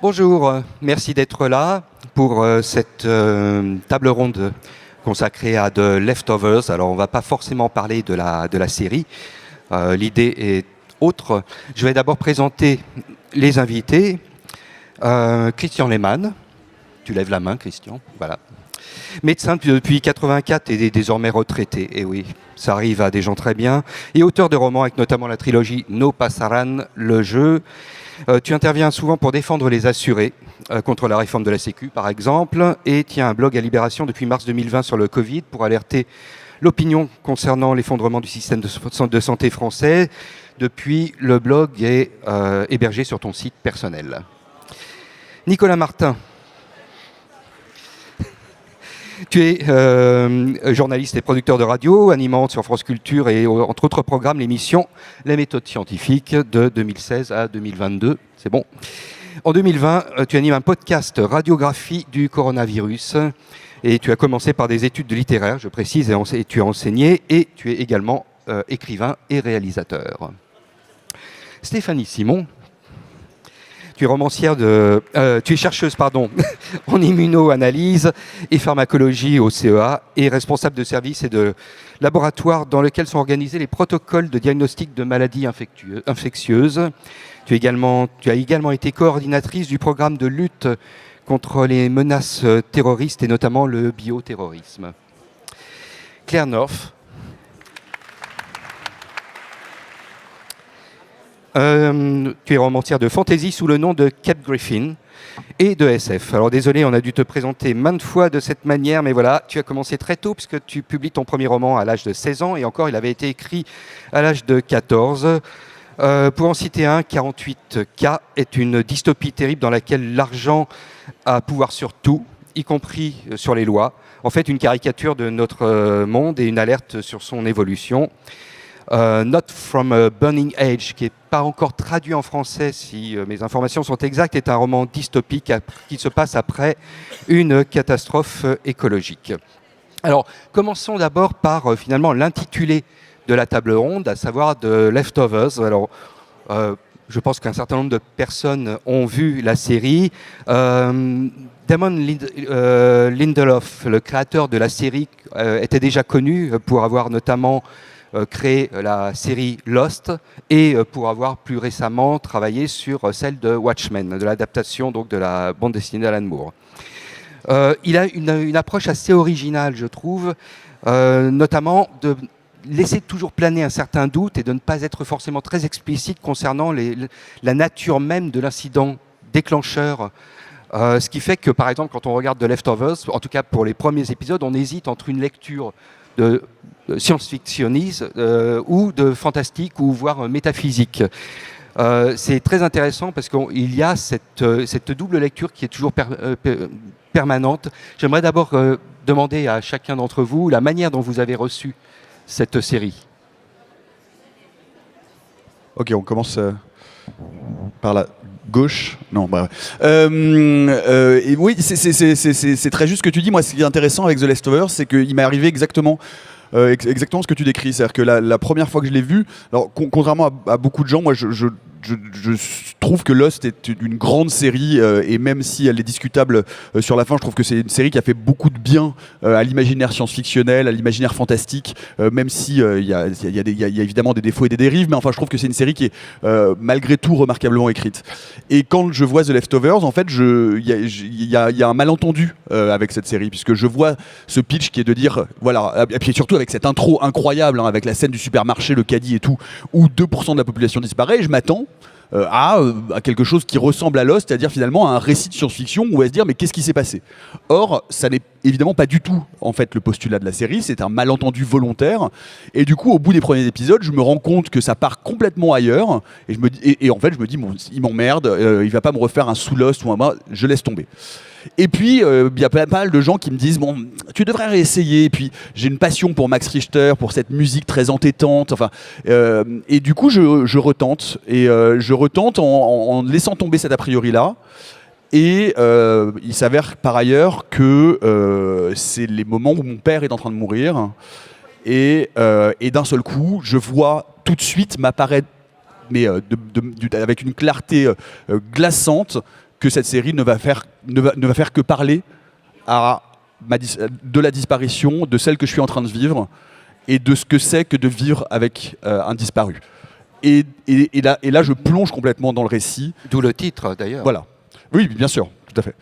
Bonjour, merci d'être là pour cette table ronde consacrée à The Leftovers. Alors on ne va pas forcément parler de la série, l'idée est autre. Je vais d'abord présenter les invités. Christian Lehmann, tu lèves la main Christian, voilà. Médecin depuis 84 et désormais retraité, et oui, ça arrive à des gens très bien, et auteur de romans avec notamment la trilogie No Pasaran, le jeu. Tu interviens souvent pour défendre les assurés contre la réforme de la Sécu, par exemple, et tiens un blog à Libération depuis mars 2020 sur le Covid pour alerter l'opinion concernant l'effondrement du système de santé français. Depuis, le blog est hébergé sur ton site personnel. Nicolas Martin, tu es journaliste et producteur de radio, animant sur France Culture et entre autres programmes l'émission Les méthodes scientifiques de 2016 à 2022. C'est bon. En 2020, tu animes un podcast radiographie du coronavirus et tu as commencé par des études de littéraire, je précise, et tu as enseigné et tu es également écrivain et réalisateur. Stéphanie Simon, tu es romancière tu es chercheuse en immunoanalyse et pharmacologie au CEA et responsable de services et de laboratoires dans lesquels sont organisés les protocoles de diagnostic de maladies infectieuses. Tu as également été coordinatrice du programme de lutte contre les menaces terroristes et notamment le bioterrorisme. Claire North. Tu es romancière de fantasy sous le nom de Kate Griffin et de SF. Alors désolé, on a dû te présenter maintes fois de cette manière, mais voilà, tu as commencé très tôt puisque tu publies ton premier roman à l'âge de 16 ans et encore il avait été écrit à l'âge de 14. Pour en citer un, 48K est une dystopie terrible dans laquelle l'argent a pouvoir sur tout, y compris sur les lois. En fait, une caricature de notre monde et une alerte sur son évolution. Not from a Burning Age, qui n'est pas encore traduit en français, si mes informations sont exactes, est un roman dystopique qui se passe après une catastrophe écologique. Alors, commençons d'abord par finalement l'intitulé de la table ronde, à savoir The Leftovers. Alors, je pense qu'un certain nombre de personnes ont vu la série. Damon Lindelof, le créateur de la série, était déjà connu pour avoir notamment créé la série Lost et pour avoir plus récemment travaillé sur celle de Watchmen, de l'adaptation donc de la bande dessinée d'Alan Moore. Il a une approche assez originale, je trouve, notamment de laisser toujours planer un certain doute et de ne pas être forcément très explicite concernant la nature même de l'incident déclencheur. Ce qui fait que, par exemple, quand on regarde The Leftovers, en tout cas pour les premiers épisodes, on hésite entre une lecture de science-fictionnisme ou de fantastique ou voire métaphysique. C'est très intéressant parce qu'il y a cette double lecture qui est toujours permanente. J'aimerais d'abord demander à chacun d'entre vous la manière dont vous avez reçu cette série. Ok, on commence par la gauche. Non, bah ouais. Et oui, c'est très juste ce que tu dis. Moi, ce qui est intéressant avec The Leftovers, c'est qu'il m'est arrivé exactement ce que tu décris. C'est-à-dire que la première fois que je l'ai vu, alors contrairement à beaucoup de gens, moi je trouve que Lost est une grande série et même si elle est discutable sur la fin, je trouve que c'est une série qui a fait beaucoup de bien à l'imaginaire science-fictionnel, à l'imaginaire fantastique, même si il y a évidemment des défauts et des dérives, mais enfin je trouve que c'est une série qui est malgré tout remarquablement écrite. Et quand je vois The Leftovers, en fait, il y a un malentendu avec cette série, puisque je vois ce pitch qui est de dire, voilà, et puis surtout avec cette intro incroyable, hein, avec la scène du supermarché, le caddie et tout, où 2% de la population disparaît, et je m'attends à quelque chose qui ressemble à Lost, c'est-à-dire finalement à un récit de science-fiction où on va se dire mais qu'est-ce qui s'est passé ? Or, ça n'est évidemment pas du tout en fait le postulat de la série, c'est un malentendu volontaire et du coup au bout des premiers épisodes, je me rends compte que ça part complètement ailleurs et en fait je me dis bon, il m'emmerde, il va pas me refaire un sous Lost ou je laisse tomber. Et puis, il y a pas mal de gens qui me disent « Bon, tu devrais réessayer. » Et puis, j'ai une passion pour Max Richter, pour cette musique très entêtante. Enfin, et du coup, je retente. Et je retente en laissant tomber cet a priori-là. Et il s'avère par ailleurs que c'est les moments où mon père est en train de mourir. Et d'un seul coup, je vois tout de suite m'apparaître, mais avec une clarté glaçante, que cette série ne va faire que parler de la disparition, de celle que je suis en train de vivre, et de ce que c'est que de vivre avec un disparu. Et là, je plonge complètement dans le récit. D'où le titre, d'ailleurs. Voilà. Oui, bien sûr, tout à fait.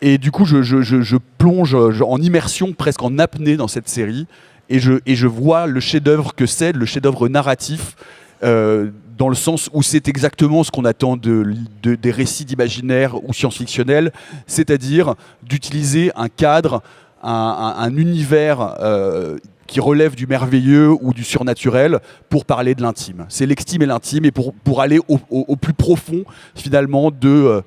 Et du coup, je plonge en immersion, presque en apnée dans cette série, et je vois le chef-d'œuvre que c'est, le chef-d'œuvre narratif, dans le sens où c'est exactement ce qu'on attend des récits d'imaginaire ou science-fictionnels, c'est-à-dire d'utiliser un cadre, un univers qui relève du merveilleux ou du surnaturel pour parler de l'intime. C'est l'extime et l'intime, et pour aller au plus profond, finalement, de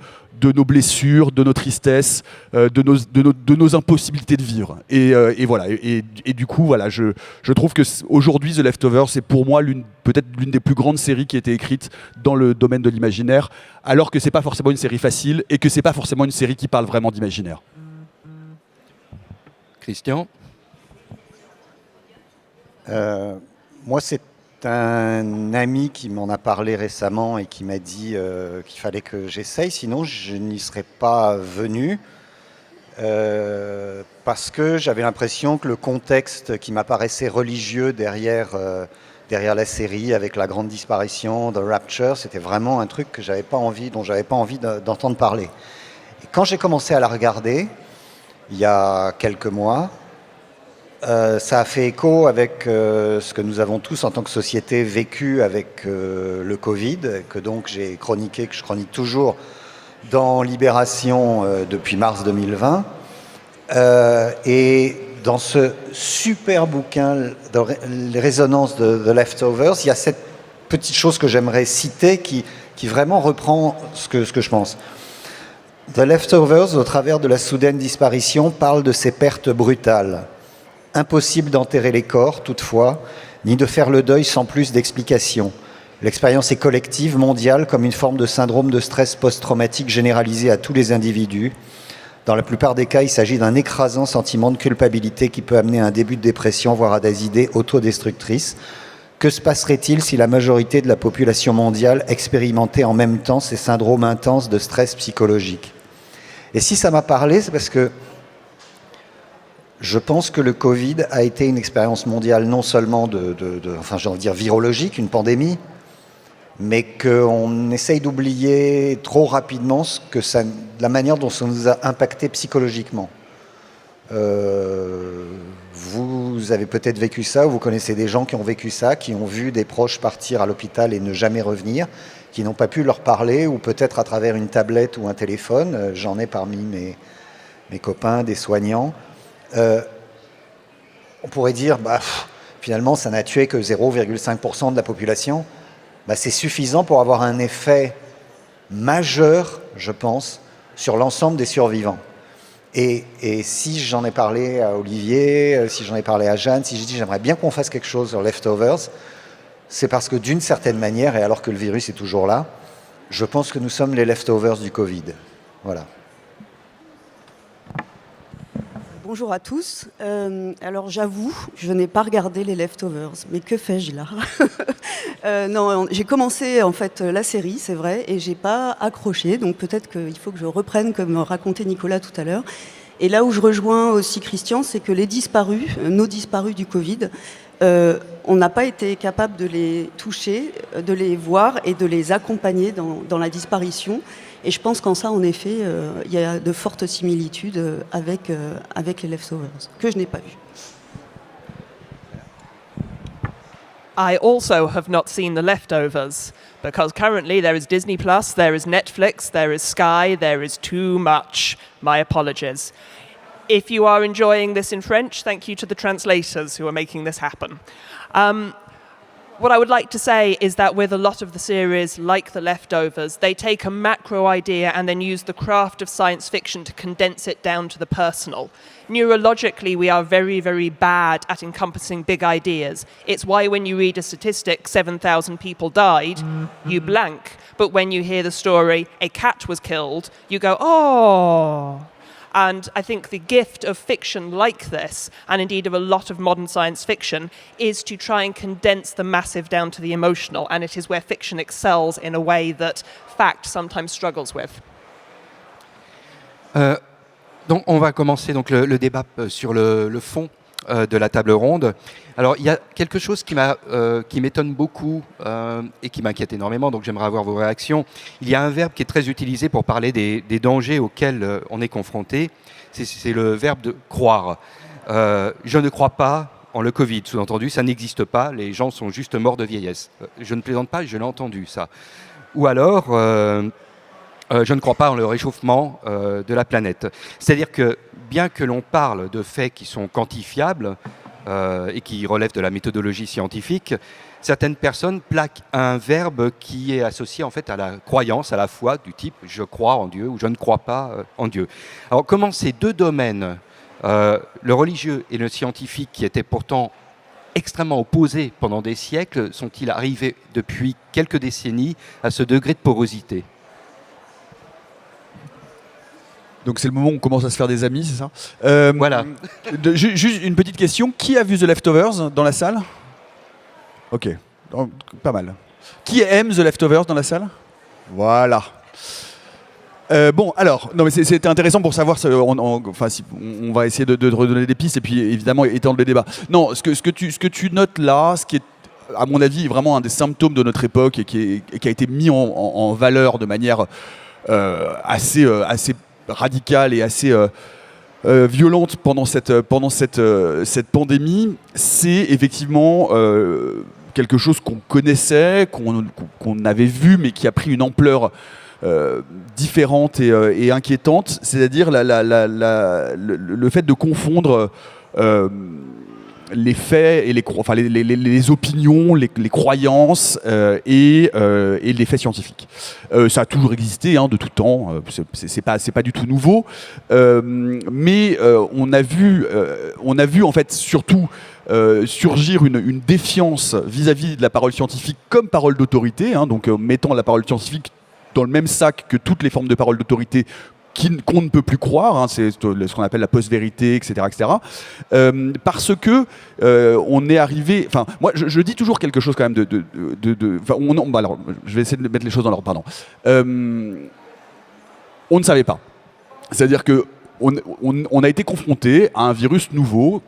nos blessures, de nos tristesses, de nos impossibilités de vivre. Et voilà. Et du coup, voilà, je trouve que aujourd'hui, The Leftovers, c'est pour moi peut-être l'une des plus grandes séries qui a été écrite dans le domaine de l'imaginaire, alors que c'est pas forcément une série facile et que c'est pas forcément une série qui parle vraiment d'imaginaire. Christian ? Moi, c'est un ami qui m'en a parlé récemment et qui m'a dit qu'il fallait que j'essaye, sinon je n'y serais pas venu, parce que j'avais l'impression que le contexte qui m'apparaissait religieux derrière la série, avec la grande disparition, The Rapture, c'était vraiment un truc dont j'avais pas envie d'entendre parler. Et quand j'ai commencé à la regarder, il y a quelques mois, ça a fait écho avec ce que nous avons tous en tant que société vécu avec le Covid, que donc j'ai chroniqué, que je chronique toujours dans Libération depuis mars 2020. Et dans ce super bouquin, dans les résonances de The Leftovers, il y a cette petite chose que j'aimerais citer qui vraiment reprend ce que je pense. The Leftovers, au travers de la soudaine disparition, parle de ces pertes brutales. Impossible d'enterrer les corps, toutefois, ni de faire le deuil sans plus d'explications. L'expérience est collective, mondiale, comme une forme de syndrome de stress post-traumatique généralisé à tous les individus. Dans la plupart des cas, il s'agit d'un écrasant sentiment de culpabilité qui peut amener à un début de dépression, voire à des idées autodestructrices. Que se passerait-il si la majorité de la population mondiale expérimentait en même temps ces syndromes intenses de stress psychologique ? Et si ça m'a parlé, c'est parce que je pense que le Covid a été une expérience mondiale non seulement j'ai envie de dire virologique, une pandémie, mais qu'on essaye d'oublier trop rapidement la manière dont ça nous a impacté psychologiquement. Vous avez peut-être vécu ça, ou vous connaissez des gens qui ont vécu ça, qui ont vu des proches partir à l'hôpital et ne jamais revenir, qui n'ont pas pu leur parler, ou peut-être à travers une tablette ou un téléphone. J'en ai parmi mes copains, des soignants. On pourrait dire, finalement, ça n'a tué que 0,5% de la population. C'est suffisant pour avoir un effet majeur, je pense, sur l'ensemble des survivants. Et si j'en ai parlé à Olivier, si j'en ai parlé à Jeanne, si j'ai dit j'aimerais bien qu'on fasse quelque chose sur Leftovers, c'est parce que d'une certaine manière, et alors que le virus est toujours là, je pense que nous sommes les leftovers du Covid. Voilà. Bonjour à tous. Alors j'avoue, je n'ai pas regardé les Leftovers, mais que fais-je là? Non, j'ai commencé en fait la série, c'est vrai, et j'ai pas accroché. Donc peut-être qu'il faut que je reprenne, comme racontait Nicolas tout à l'heure. Et là où je rejoins aussi Christian, c'est que les disparus, nos disparus du Covid, on n'a pas été capable de les toucher, de les voir et de les accompagner dans la disparition. Et je pense qu'en ça, en effet, il y a de fortes similitudes avec les Leftovers, que je n'ai pas vu. I also have not seen The Leftovers, because currently there is Disney+, there is Netflix, there is Sky, there is too much. My apologies. If you are enjoying this in French, thank you to the translators who are making this happen. What I would like to say is that with a lot of the series, like The Leftovers, they take a macro idea and then use the craft of science fiction to condense it down to the personal. Neurologically, we are very, very bad at encompassing big ideas. It's why when you read a statistic, 7,000 people died, you blank. But when you hear the story, a cat was killed, you go, oh. And I think the gift of fiction like this, and indeed of a lot of modern science fiction, is to try and condense the massive down to the emotional, and it is where fiction excels in a way that fact sometimes struggles with. Euh, donc, on va commencer donc, le débat sur le fond de la table ronde. Alors, il y a quelque chose qui m'étonne beaucoup et qui m'inquiète énormément, donc j'aimerais avoir vos réactions. Il y a un verbe qui est très utilisé pour parler des dangers auxquels on est confronté. C'est le verbe de croire. Je ne crois pas en le Covid, sous-entendu, ça n'existe pas, les gens sont juste morts de vieillesse. Je ne plaisante pas, je l'ai entendu, ça. Ou alors, je ne crois pas en le réchauffement de la planète. C'est-à-dire que, bien que l'on parle de faits qui sont quantifiables et qui relèvent de la méthodologie scientifique, certaines personnes plaquent un verbe qui est associé en fait à la croyance, à la foi, du type « je crois en Dieu » ou « je ne crois pas en Dieu ». Alors, comment ces deux domaines, le religieux et le scientifique, qui étaient pourtant extrêmement opposés pendant des siècles, sont-ils arrivés depuis quelques décennies à ce degré de porosité ? Donc c'est le moment où on commence à se faire des amis, c'est ça Voilà. Juste une petite question. Qui a vu The Leftovers dans la salle? Ok, donc, pas mal. Qui aime The Leftovers dans la salle? Voilà. Bon, alors, non, mais c'était intéressant pour savoir. On va essayer de redonner des pistes et puis évidemment étendre le débat. Non, ce que tu notes là, ce qui est, à mon avis, vraiment un des symptômes de notre époque et qui a été mis en valeur de manière assez radicale et assez violente pendant cette pandémie, c'est effectivement quelque chose qu'on connaissait, qu'on avait vu, mais qui a pris une ampleur différente et inquiétante, c'est-à-dire le fait de confondre les faits et les opinions, les croyances et les faits scientifiques. Ça a toujours existé de tout temps, c'est pas du tout nouveau, mais on a vu en fait surtout surgir une défiance vis-à-vis de la parole scientifique comme parole d'autorité, donc mettant la parole scientifique dans le même sac que toutes les formes de parole d'autorité qu'on ne peut plus croire, c'est ce qu'on appelle la post-vérité, etc., etc. Parce que on est arrivé. Enfin, moi, je dis toujours quelque chose quand même alors, je vais essayer de mettre les choses dans l'ordre. Pardon. On ne savait pas. C'est-à-dire que on a été confronté à un virus nouveau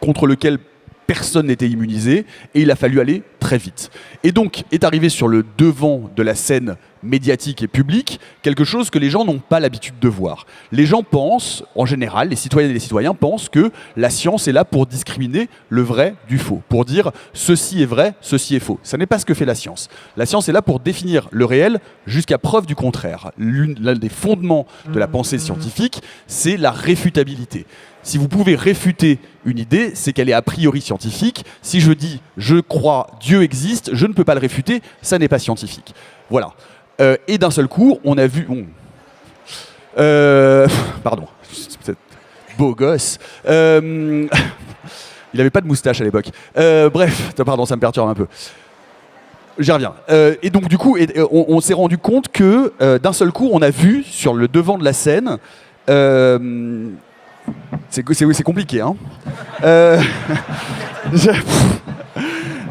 contre lequel personne n'était immunisé et il a fallu aller très vite. Et donc est arrivé sur le devant de la scène médiatique et publique quelque chose que les gens n'ont pas l'habitude de voir. Les gens pensent, en général, les citoyennes et les citoyens pensent que la science est là pour discriminer le vrai du faux, pour dire ceci est vrai, ceci est faux. Ça n'est pas ce que fait la science. La science est là pour définir le réel jusqu'à preuve du contraire. L'un des fondements de la pensée scientifique, c'est la réfutabilité. Si vous pouvez réfuter une idée, c'est qu'elle est a priori scientifique. Si je dis « je crois, Dieu existe », je ne peux pas le réfuter, ça n'est pas scientifique. Voilà. Et d'un seul coup, on a vu... pardon, c'est beau gosse. Il n'avait pas de moustache à l'époque. Bref, pardon, ça me perturbe un peu. J'y reviens. Et donc du coup, on s'est rendu compte que d'un seul coup, on a vu sur le devant de la scène... C'est compliqué, hein.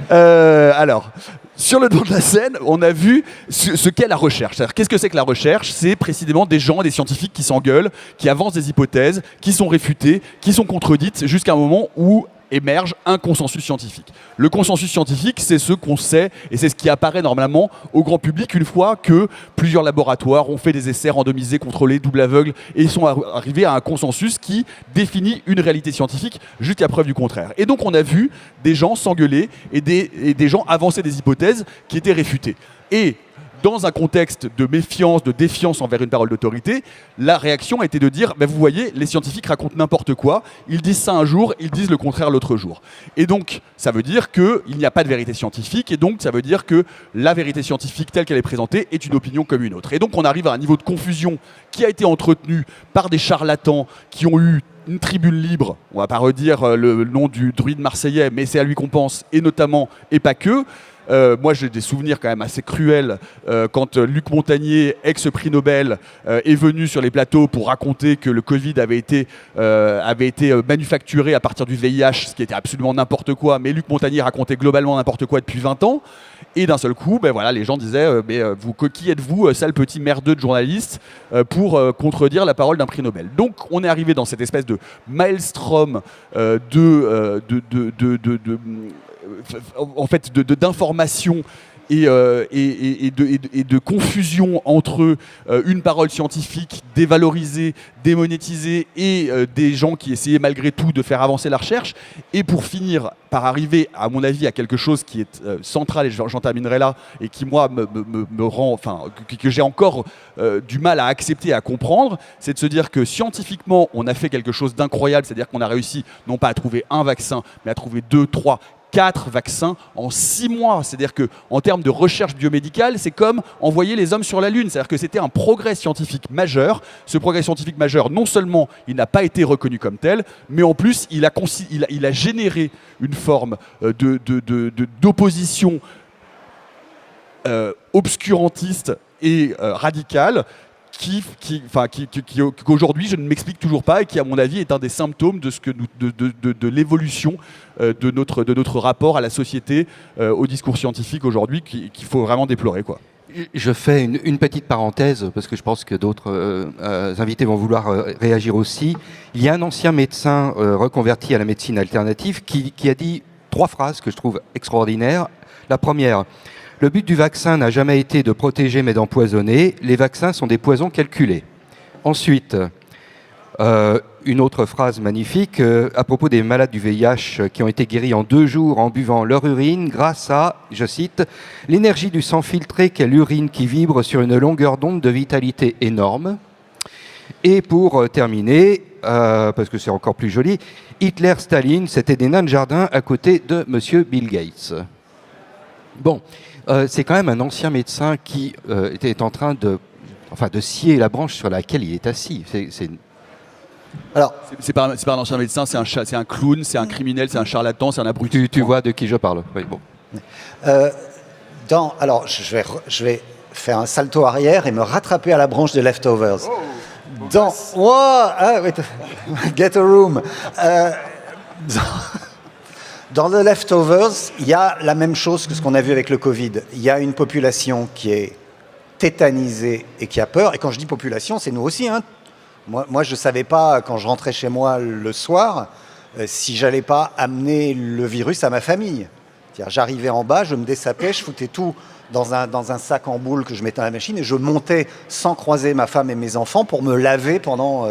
Alors, sur le devant de la scène, on a vu ce qu'est la recherche. C'est-à-dire, qu'est-ce que c'est que la recherche? C'est précisément des gens, des scientifiques qui s'engueulent, qui avancent des hypothèses, qui sont réfutées, qui sont contredites, jusqu'à un moment où émerge un consensus scientifique. Le consensus scientifique, c'est ce qu'on sait et c'est ce qui apparaît normalement au grand public une fois que plusieurs laboratoires ont fait des essais randomisés, contrôlés, double aveugle et ils sont arrivés à un consensus qui définit une réalité scientifique jusqu'à preuve du contraire. Et donc on a vu des gens s'engueuler et des gens avancer des hypothèses qui étaient réfutées. Et dans un contexte de méfiance, de défiance envers une parole d'autorité, la réaction a été de dire vous voyez, les scientifiques racontent n'importe quoi, ils disent ça un jour, ils disent le contraire l'autre jour. Et donc, ça veut dire qu'il n'y a pas de vérité scientifique, et donc ça veut dire que la vérité scientifique telle qu'elle est présentée est une opinion comme une autre. Et donc, on arrive à un niveau de confusion qui a été entretenu par des charlatans qui ont eu une tribune libre, on ne va pas redire le nom du druide marseillais, mais c'est à lui qu'on pense, et notamment, et pas que. Moi, j'ai des souvenirs quand même assez cruels quand Luc Montagnier, ex-prix Nobel, est venu sur les plateaux pour raconter que le Covid avait été manufacturé à partir du VIH, ce qui était absolument n'importe quoi. Mais Luc Montagnier racontait globalement n'importe quoi depuis 20 ans. Et d'un seul coup, voilà, les gens disaient qui êtes-vous, sale petit merdeux de journaliste, pour contredire la parole d'un prix Nobel. Donc on est arrivé dans cette espèce de maelstrom d'informations et de confusion entre une parole scientifique dévalorisée, démonétisée et des gens qui essayaient malgré tout de faire avancer la recherche, et pour finir par arriver, à mon avis, à quelque chose qui est central, et j'en terminerai là, et qui moi me rend, que j'ai encore du mal à accepter, à comprendre, c'est de se dire que scientifiquement on a fait quelque chose d'incroyable, c'est-à-dire qu'on a réussi non pas à trouver un vaccin, mais à trouver 2, 3, 4 vaccins en 6 mois. C'est-à-dire qu'en termes de recherche biomédicale, c'est comme envoyer les hommes sur la Lune. C'est-à-dire que c'était un progrès scientifique majeur. Ce progrès scientifique majeur, non seulement il n'a pas été reconnu comme tel, mais en plus il a généré une forme d'opposition obscurantiste et radicale qu'aujourd'hui je ne m'explique toujours pas, et qui à mon avis est un des symptômes de l'évolution de notre rapport à la société, au discours scientifique aujourd'hui, qu'il faut vraiment déplorer, quoi. Je fais une petite parenthèse, parce que je pense que d'autres invités vont vouloir réagir aussi. Il y a un ancien médecin reconverti à la médecine alternative qui a dit 3 phrases que je trouve extraordinaires. La première: le but du vaccin n'a jamais été de protéger mais d'empoisonner. Les vaccins sont des poisons calculés. Ensuite, une autre phrase magnifique à propos des malades du VIH qui ont été guéris en 2 jours en buvant leur urine grâce à, je cite, l'énergie du sang filtré qu'est l'urine qui vibre sur une longueur d'onde de vitalité énorme. Et pour terminer, parce que c'est encore plus joli, Hitler, Staline, c'était des nains de jardin à côté de Monsieur Bill Gates. Bon, c'est quand même un ancien médecin qui était en train de scier la branche sur laquelle il est assis. Alors, c'est pas un ancien médecin, c'est un clown, c'est un criminel, c'est un charlatan, c'est un abruti. Tu vois de qui je parle. Oui, bon. Alors, je vais faire un salto arrière et me rattraper à la branche de Leftovers. Get a room. Dans The Leftovers, il y a la même chose que ce qu'on a vu avec le Covid. Il y a une population qui est tétanisée et qui a peur. Et quand je dis population, c'est nous aussi. Hein. Moi, je ne savais pas, quand je rentrais chez moi le soir, si j'allais pas amener le virus à ma famille. C'est-à-dire, j'arrivais en bas, je me dessapais, je foutais tout dans un sac en boule que je mettais à la machine, et je montais sans croiser ma femme et mes enfants pour me laver pendant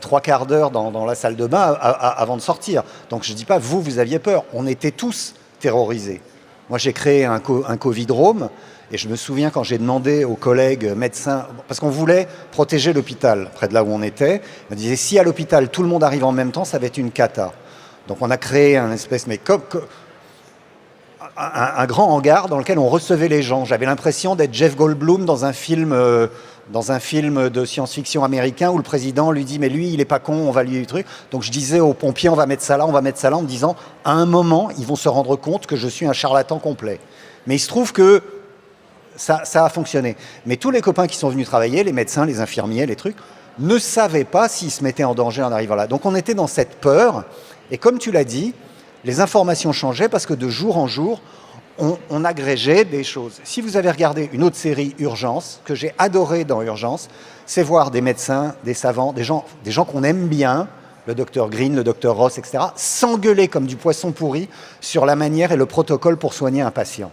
3 quarts d'heure dans la salle de bain avant de sortir. Donc je ne dis pas, vous aviez peur. On était tous terrorisés. Moi, j'ai créé un Covidrome, et je me souviens quand j'ai demandé aux collègues médecins, parce qu'on voulait protéger l'hôpital près de là où on était, on disait, si à l'hôpital tout le monde arrive en même temps, ça va être une cata. Donc on a créé un grand hangar dans lequel on recevait les gens. J'avais l'impression d'être Jeff Goldblum dans un film de science-fiction américain où le président lui dit « mais lui, il est pas con, on va lui truc ». Donc je disais aux pompiers « on va mettre ça là, en me disant « à un moment, ils vont se rendre compte que je suis un charlatan complet ». Mais il se trouve que ça a fonctionné. Mais tous les copains qui sont venus travailler, les médecins, les infirmiers, les trucs, ne savaient pas s'ils se mettaient en danger en arrivant là. Donc on était dans cette peur, et comme tu l'as dit, les informations changeaient parce que de jour en jour, on agrégeait des choses. Si vous avez regardé une autre série, Urgence, que j'ai adoré dans Urgence, c'est voir des médecins, des savants, des gens qu'on aime bien, le docteur Green, le docteur Ross, etc., s'engueuler comme du poisson pourri sur la manière et le protocole pour soigner un patient.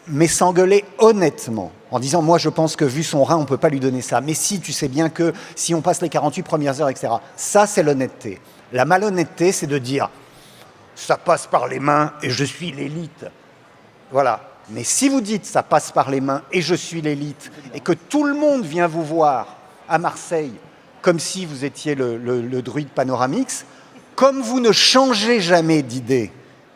Mais s'engueuler honnêtement, en disant « moi je pense que vu son rein, on ne peut pas lui donner ça, mais si tu sais bien que si on passe les 48 premières heures, etc. » Ça, c'est l'honnêteté. La malhonnêteté, c'est de dire « ça passe par les mains et je suis l'élite ». Voilà. Mais si vous dites « ça passe par les mains et je suis l'élite » et que tout le monde vient vous voir à Marseille comme si vous étiez le druide Panoramix, comme vous ne changez jamais d'idée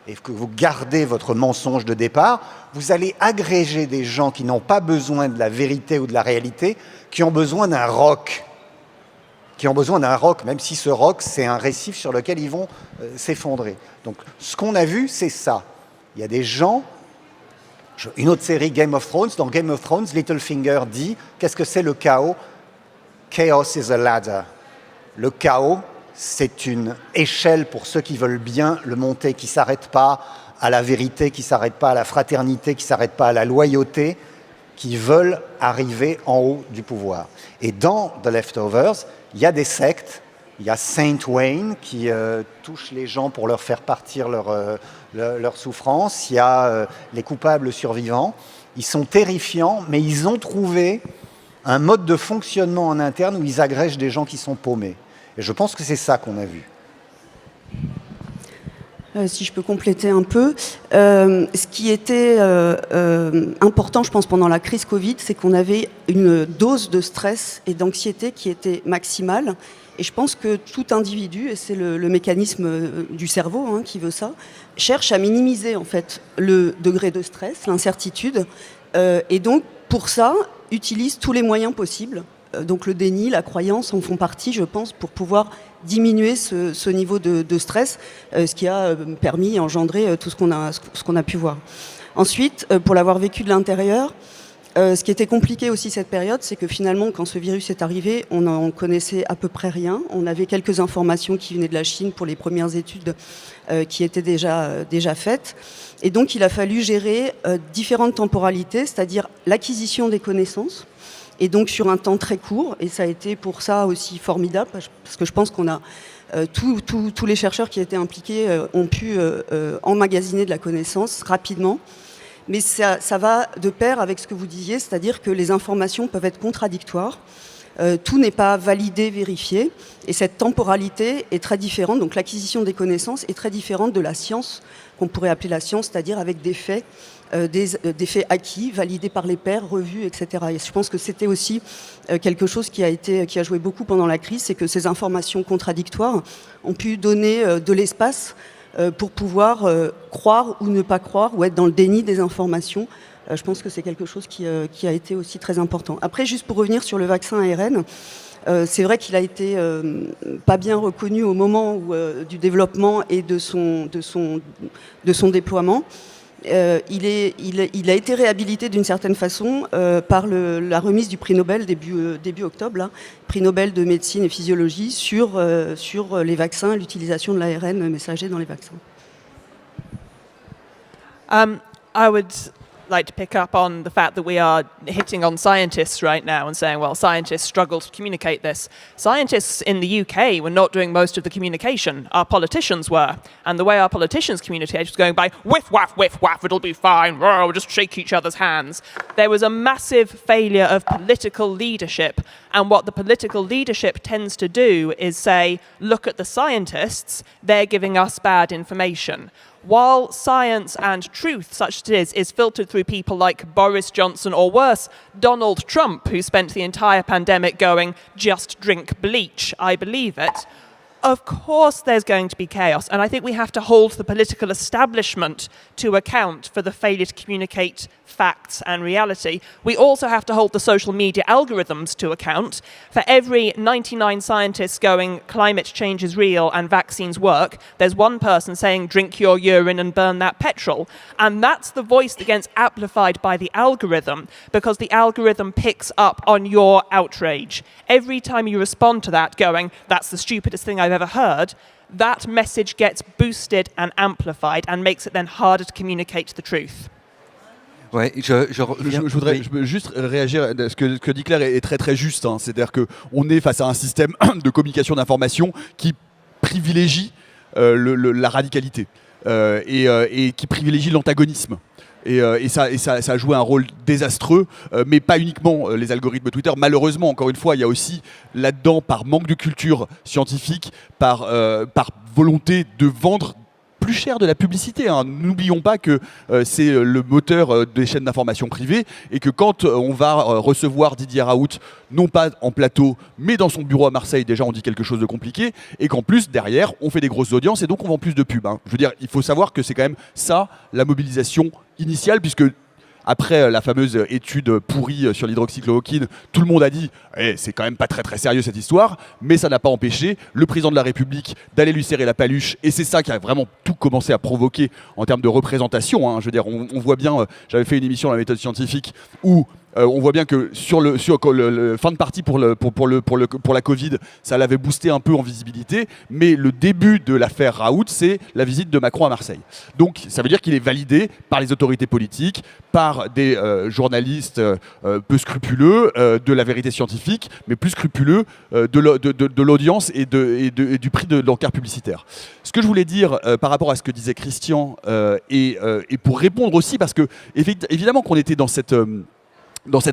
et que vous gardez votre mensonge de départ, vous allez agréger des gens qui n'ont pas besoin de la vérité ou de la réalité, qui ont besoin d'un roc. Même si ce roc, c'est un récif sur lequel ils vont s'effondrer. Donc, ce qu'on a vu, c'est ça. Il y a des gens... Une autre série, Game of Thrones. Dans Game of Thrones, Littlefinger dit, qu'est-ce que c'est le chaos? Chaos is a ladder. Le chaos, c'est une échelle pour ceux qui veulent bien le monter, qui ne s'arrêtent pas à la vérité, qui ne s'arrêtent pas à la fraternité, qui ne s'arrêtent pas à la loyauté, qui veulent arriver en haut du pouvoir. Et dans The Leftovers, il y a des sectes. Il y a Saint Wayne qui touche les gens pour leur faire partir leur souffrance. Il y a les coupables survivants. Ils sont terrifiants, mais ils ont trouvé un mode de fonctionnement en interne où ils agrègent des gens qui sont paumés. Et je pense que c'est ça qu'on a vu. Si je peux compléter un peu, ce qui était important, je pense, pendant la crise Covid, c'est qu'on avait une dose de stress et d'anxiété qui était maximale. Et je pense que tout individu, et c'est le mécanisme du cerveau qui veut ça, cherche à minimiser en fait le degré de stress, l'incertitude, et donc pour ça utilise tous les moyens possibles. Donc le déni, la croyance en font partie, je pense, pour pouvoir diminuer ce niveau de stress, ce qui a permis et engendré tout ce qu'on a pu voir. Ensuite, pour l'avoir vécu de l'intérieur, ce qui était compliqué aussi cette période, c'est que finalement, quand ce virus est arrivé, on n'en connaissait à peu près rien. On avait quelques informations qui venaient de la Chine pour les premières études qui étaient déjà faites. Et donc, il a fallu gérer différentes temporalités, c'est-à-dire l'acquisition des connaissances, et donc sur un temps très court. Et ça a été pour ça aussi formidable, parce que je pense qu'on a tous les chercheurs qui étaient impliqués ont pu emmagasiner de la connaissance rapidement. Mais ça va de pair avec ce que vous disiez, c'est-à-dire que les informations peuvent être contradictoires. Tout n'est pas validé, vérifié. Et cette temporalité est très différente. Donc l'acquisition des connaissances est très différente de la science, qu'on pourrait appeler la science, c'est-à-dire avec des faits, des faits acquis, validés par les pairs, revus, etc. Et je pense que c'était aussi quelque chose qui a joué beaucoup pendant la crise, c'est que ces informations contradictoires ont pu donner de l'espace pour pouvoir croire ou ne pas croire, ou être dans le déni des informations. Je pense que c'est quelque chose qui a été aussi très important. Après, juste pour revenir sur le vaccin ARN, c'est vrai qu'il a été pas bien reconnu au moment du développement et de son déploiement. Il a été réhabilité d'une certaine façon par la remise du prix Nobel début octobre, là, prix Nobel de médecine et physiologie sur les vaccins, l'utilisation de l'ARN messager dans les vaccins. I would like to pick up on the fact that we are hitting on scientists right now and saying, well, scientists struggle to communicate this. Scientists in the UK were not doing most of the communication. Our politicians were. And the way our politicians communicated was going by whiff, waff, it'll be fine, we'll just shake each other's hands. There was a massive failure of political leadership. And what the political leadership tends to do is say, look at the scientists, they're giving us bad information. While science and truth, such as it is filtered through people like Boris Johnson or worse, Donald Trump, who spent the entire pandemic going, just drink bleach, I believe it, of course there's going to be chaos. And I think we have to hold the political establishment to account for the failure to communicate facts and reality. We also have to hold the social media algorithms to account. For every 99 scientists going, climate change is real and vaccines work, there's one person saying, drink your urine and burn that petrol. And that's the voice that gets amplified by the algorithm, because the algorithm picks up on your outrage. Every time you respond to that going, that's the stupidest thing I've ever heard, that message gets boosted and amplified and makes it then harder to communicate the truth. Ouais, je veux juste réagir. Ce que dit Claire est très très juste. C'est-à-dire qu'on est face à un système de communication d'information qui privilégie la radicalité et qui privilégie l'antagonisme. Et ça a joué un rôle désastreux, mais pas uniquement les algorithmes Twitter. Malheureusement, encore une fois, il y a aussi là-dedans, par manque de culture scientifique, par volonté de vendre plus cher de la publicité. N'oublions pas que c'est le moteur des chaînes d'information privées et que quand on va recevoir Didier Raoult, non pas en plateau, mais dans son bureau à Marseille, déjà on dit quelque chose de compliqué, et qu'en plus, derrière, on fait des grosses audiences et donc on vend plus de pubs. Je veux dire, il faut savoir que c'est quand même ça, la mobilisation initiale, puisque après la fameuse étude pourrie sur l'hydroxychloroquine, tout le monde a dit c'est quand même pas très très sérieux cette histoire, mais ça n'a pas empêché le président de la République d'aller lui serrer la paluche, et c'est ça qui a vraiment tout commencé à provoquer en termes de représentation. Je veux dire, on voit bien, j'avais fait une émission La méthode scientifique où On voit bien que sur le fin de partie pour la Covid, ça l'avait boosté un peu en visibilité, mais le début de l'affaire Raoult, c'est la visite de Macron à Marseille. Donc ça veut dire qu'il est validé par les autorités politiques, par des journalistes peu scrupuleux de la vérité scientifique, mais plus scrupuleux de l'audience et du prix de l'encart publicitaire. Ce que je voulais dire par rapport à ce que disait Christian, et pour répondre aussi, parce que évidemment qu'on était dans cette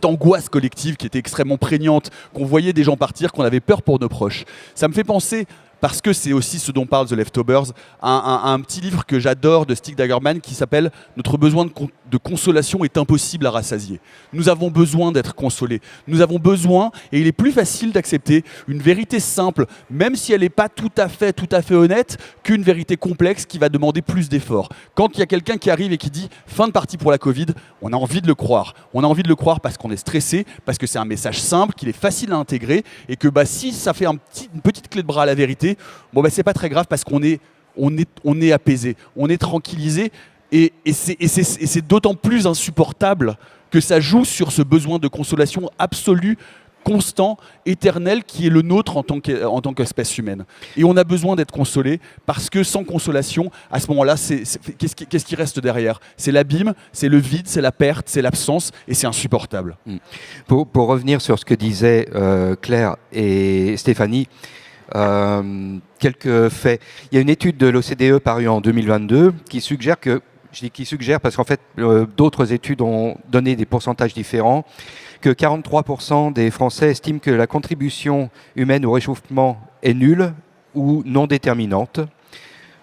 angoisse collective qui était extrêmement prégnante, qu'on voyait des gens partir, qu'on avait peur pour nos proches. Ça me fait penser, parce que c'est aussi ce dont parle The Leftovers, un petit livre que j'adore de Stig Dagerman qui s'appelle « Notre besoin de consolation est impossible à rassasier ». Nous avons besoin d'être consolés. Nous avons besoin, et il est plus facile d'accepter une vérité simple, même si elle n'est pas tout à fait honnête, qu'une vérité complexe qui va demander plus d'efforts. Quand il y a quelqu'un qui arrive et qui dit « fin de partie pour la Covid », on a envie de le croire. On a envie de le croire parce qu'on est stressé, parce que c'est un message simple, qu'il est facile à intégrer, et que si ça fait une petite clé de bras à la vérité, c'est pas très grave parce qu'on est apaisé, on est tranquillisé, et c'est d'autant plus insupportable que ça joue sur ce besoin de consolation absolue, constant, éternel, qui est le nôtre en tant qu'espèce humaine. Et on a besoin d'être consolé, parce que sans consolation, à ce moment-là, qu'est-ce qui reste derrière? C'est l'abîme, c'est le vide, c'est la perte, c'est l'absence, et c'est insupportable. Pour revenir sur ce que disaient Claire et Stéphanie, quelques faits. Il y a une étude de l'OCDE parue en 2022 qui suggère que, je dis qui suggère parce qu'en fait d'autres études ont donné des pourcentages différents, que 43% des Français estiment que la contribution humaine au réchauffement est nulle ou non déterminante.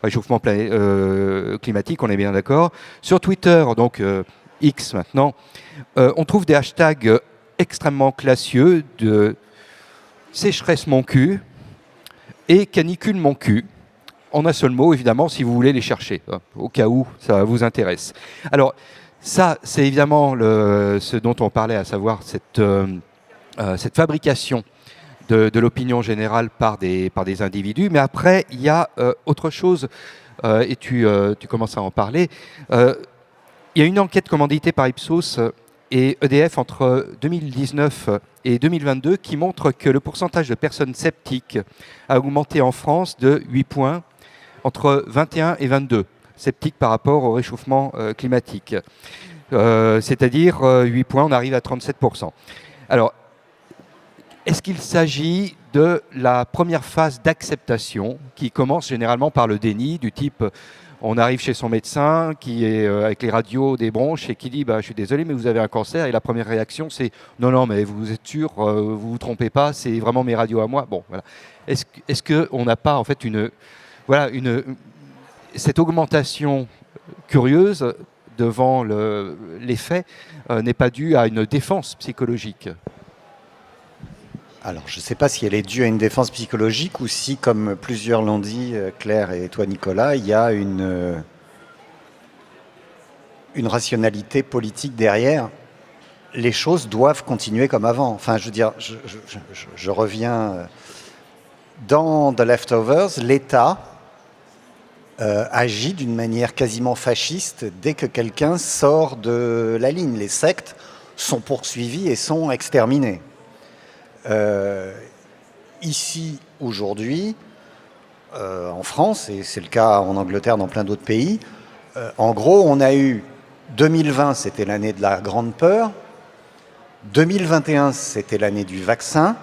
Réchauffement climatique, on est bien d'accord. Sur Twitter, donc X maintenant, on trouve des hashtags extrêmement classieux de sécheresse mon cul et canicule mon cul, en un seul mot évidemment, si vous voulez les chercher, au cas où ça vous intéresse. Alors ça, c'est évidemment ce dont on parlait, à savoir cette fabrication de l'opinion générale par des individus. Mais après, il y a autre chose, et tu commences à en parler. Il y a une enquête commanditée par Ipsos et EDF entre 2019 et 2022 qui montre que le pourcentage de personnes sceptiques a augmenté en France de 8 points entre 21 et 22, sceptiques par rapport au réchauffement climatique. C'est-à-dire 8 points, on arrive à 37%. Alors, est-ce qu'il s'agit de la première phase d'acceptation qui commence généralement par le déni du type on arrive chez son médecin qui est avec les radios des bronches et qui dit je suis désolé mais vous avez un cancer, et la première réaction c'est non mais vous êtes sûr, vous vous trompez pas, c'est vraiment mes radios à moi. Bon voilà. Est-ce que on n'a pas en fait cette augmentation curieuse devant les faits n'est pas due à une défense psychologique? Alors, je ne sais pas si elle est due à une défense psychologique ou si, comme plusieurs l'ont dit, Claire et toi, Nicolas, il y a une rationalité politique derrière. Les choses doivent continuer comme avant. Enfin, je veux dire, je reviens dans The Leftovers, l'État agit d'une manière quasiment fasciste dès que quelqu'un sort de la ligne. Les sectes sont poursuivies et sont exterminées. Ici, aujourd'hui, en France, et c'est le cas en Angleterre, dans plein d'autres pays, en gros, on a eu 2020, c'était l'année de la grande peur, 2021, c'était l'année du vaccin,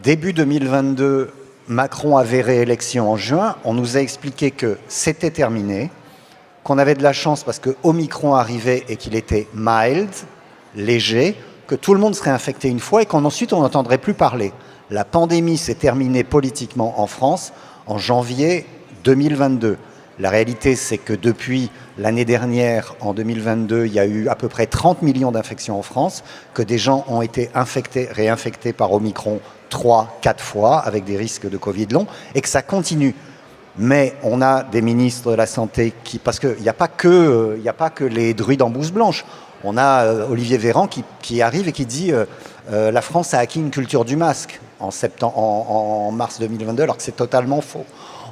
début 2022, Macron avait réélection en juin, on nous a expliqué que c'était terminé, qu'on avait de la chance parce que Omicron arrivait et qu'il était mild, léger, que tout le monde serait infecté une fois et qu'ensuite on n'entendrait plus parler. La pandémie s'est terminée politiquement en France en janvier 2022. La réalité, c'est que depuis l'année dernière, en 2022, il y a eu à peu près 30 millions d'infections en France, que des gens ont été infectés, réinfectés par Omicron 3-4 fois, avec des risques de Covid long, et que ça continue. Mais on a des ministres de la Santé qui... Parce qu'il n'y a pas que les druides en blouse blanche. On a Olivier Véran qui arrive et qui dit la France a acquis une culture du masque en mars 2022, alors que c'est totalement faux.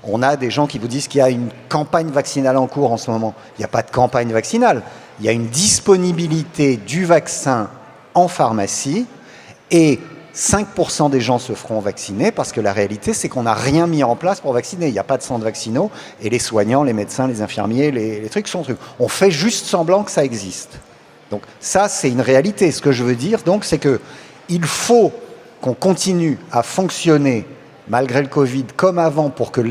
On a des gens qui vous disent qu'il y a une campagne vaccinale en cours en ce moment. Il n'y a pas de campagne vaccinale. Il y a une disponibilité du vaccin en pharmacie et 5% des gens se feront vacciner parce que la réalité, c'est qu'on n'a rien mis en place pour vacciner. Il n'y a pas de centres vaccinaux et les soignants, les médecins, les infirmiers, les trucs sont trucs. On fait juste semblant que ça existe. Donc ça, c'est une réalité. Ce que je veux dire, donc, c'est qu'il faut qu'on continue à fonctionner malgré le Covid comme avant pour que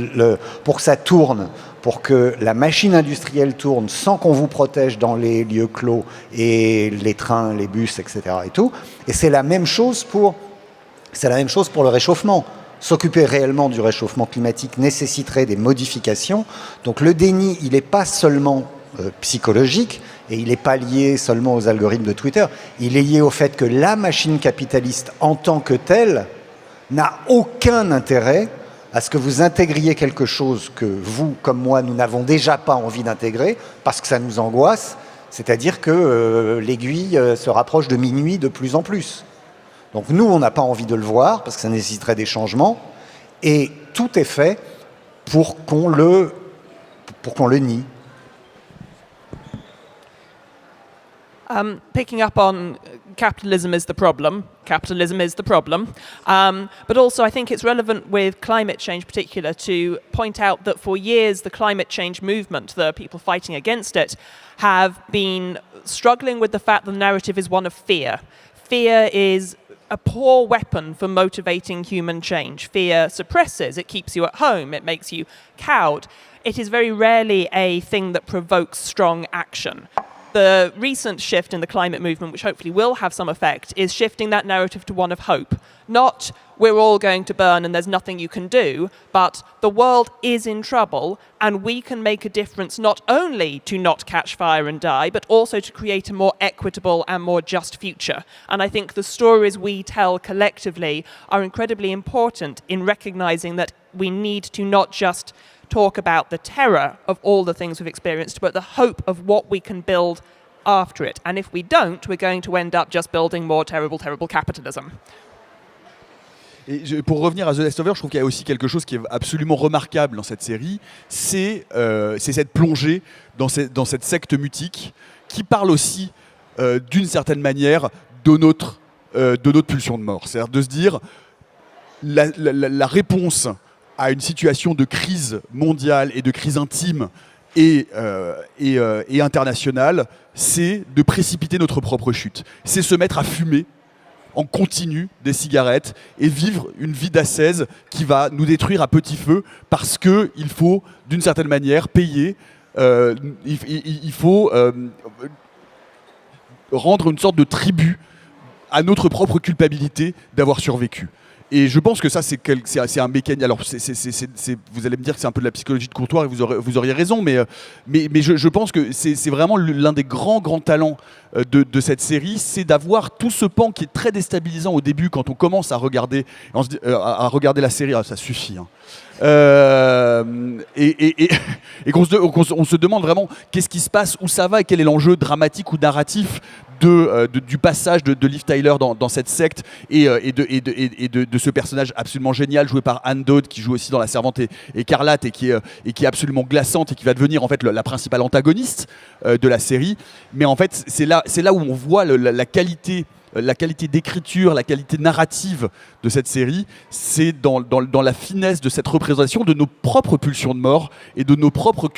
ça tourne, pour que la machine industrielle tourne sans qu'on vous protège dans les lieux clos et les trains, les bus, etc. et tout. Et c'est la même chose pour le réchauffement. S'occuper réellement du réchauffement climatique nécessiterait des modifications. Donc le déni, il n'est pas seulement psychologique et il n'est pas lié seulement aux algorithmes de Twitter. Il est lié au fait que la machine capitaliste en tant que telle n'a aucun intérêt à ce que vous intégriez quelque chose que vous, comme moi, nous n'avons déjà pas envie d'intégrer parce que ça nous angoisse, c'est-à-dire que l'aiguille se rapproche de minuit de plus en plus. Donc nous, on n'a pas envie de le voir parce que ça nécessiterait des changements et tout est fait pour qu'on le nie. Picking up on capitalism is the problem. Capitalism is the problem. But also I think it's relevant with climate change particular to point out that for years the climate change movement, the people fighting against it, have been struggling with the fact the narrative is one of fear. Fear is a poor weapon for motivating human change. Fear suppresses, it keeps you at home, it makes you cowed. It is very rarely a thing that provokes strong action. The recent shift in the climate movement, which hopefully will have some effect, is shifting that narrative to one of hope. Not, we're all going to burn and there's nothing you can do, but the world is in trouble and we can make a difference not only to not catch fire and die, but also to create a more equitable and more just future. And I think the stories we tell collectively are incredibly important in recognizing that we need to not just talk about the terror of all the things we've experienced, but the hope of what we can build after it. And if we don't, we're going to end up just building more terrible, terrible capitalism. Et pour revenir à The Leftovers, je trouve qu'il y a aussi quelque chose qui est absolument remarquable dans cette série, c'est cette plongée dans cette secte mutique qui parle aussi d'une certaine manière de notre pulsion de mort. C'est-à-dire de se dire la réponse à une situation de crise mondiale et de crise intime et internationale, c'est de précipiter notre propre chute. C'est se mettre à fumer en continu des cigarettes et vivre une vie d'ascèse qui va nous détruire à petit feu parce qu'il faut, d'une certaine manière, payer, il faut rendre une sorte de tribut à notre propre culpabilité d'avoir survécu. Et je pense que ça, c'est un mécanisme. Alors, vous allez me dire que c'est un peu de la psychologie de comptoir et vous auriez raison, mais je pense que c'est vraiment l'un des grands talents de cette série, c'est d'avoir tout ce pan qui est très déstabilisant au début quand on commence à regarder, à regarder la série. Ah, ça suffit. Hein. Et qu'on se demande vraiment qu'est-ce qui se passe, où ça va et quel est l'enjeu dramatique ou narratif du passage de Liv Tyler dans cette secte et de ce personnage absolument génial joué par Anne Dodd qui joue aussi dans La Servante écarlate et qui est absolument glaçante et qui va devenir en fait la principale antagoniste de la série. Mais en fait c'est là où on voit la qualité d'écriture, la qualité narrative de cette série, c'est dans la finesse de cette représentation de nos propres pulsions de mort et de nos propres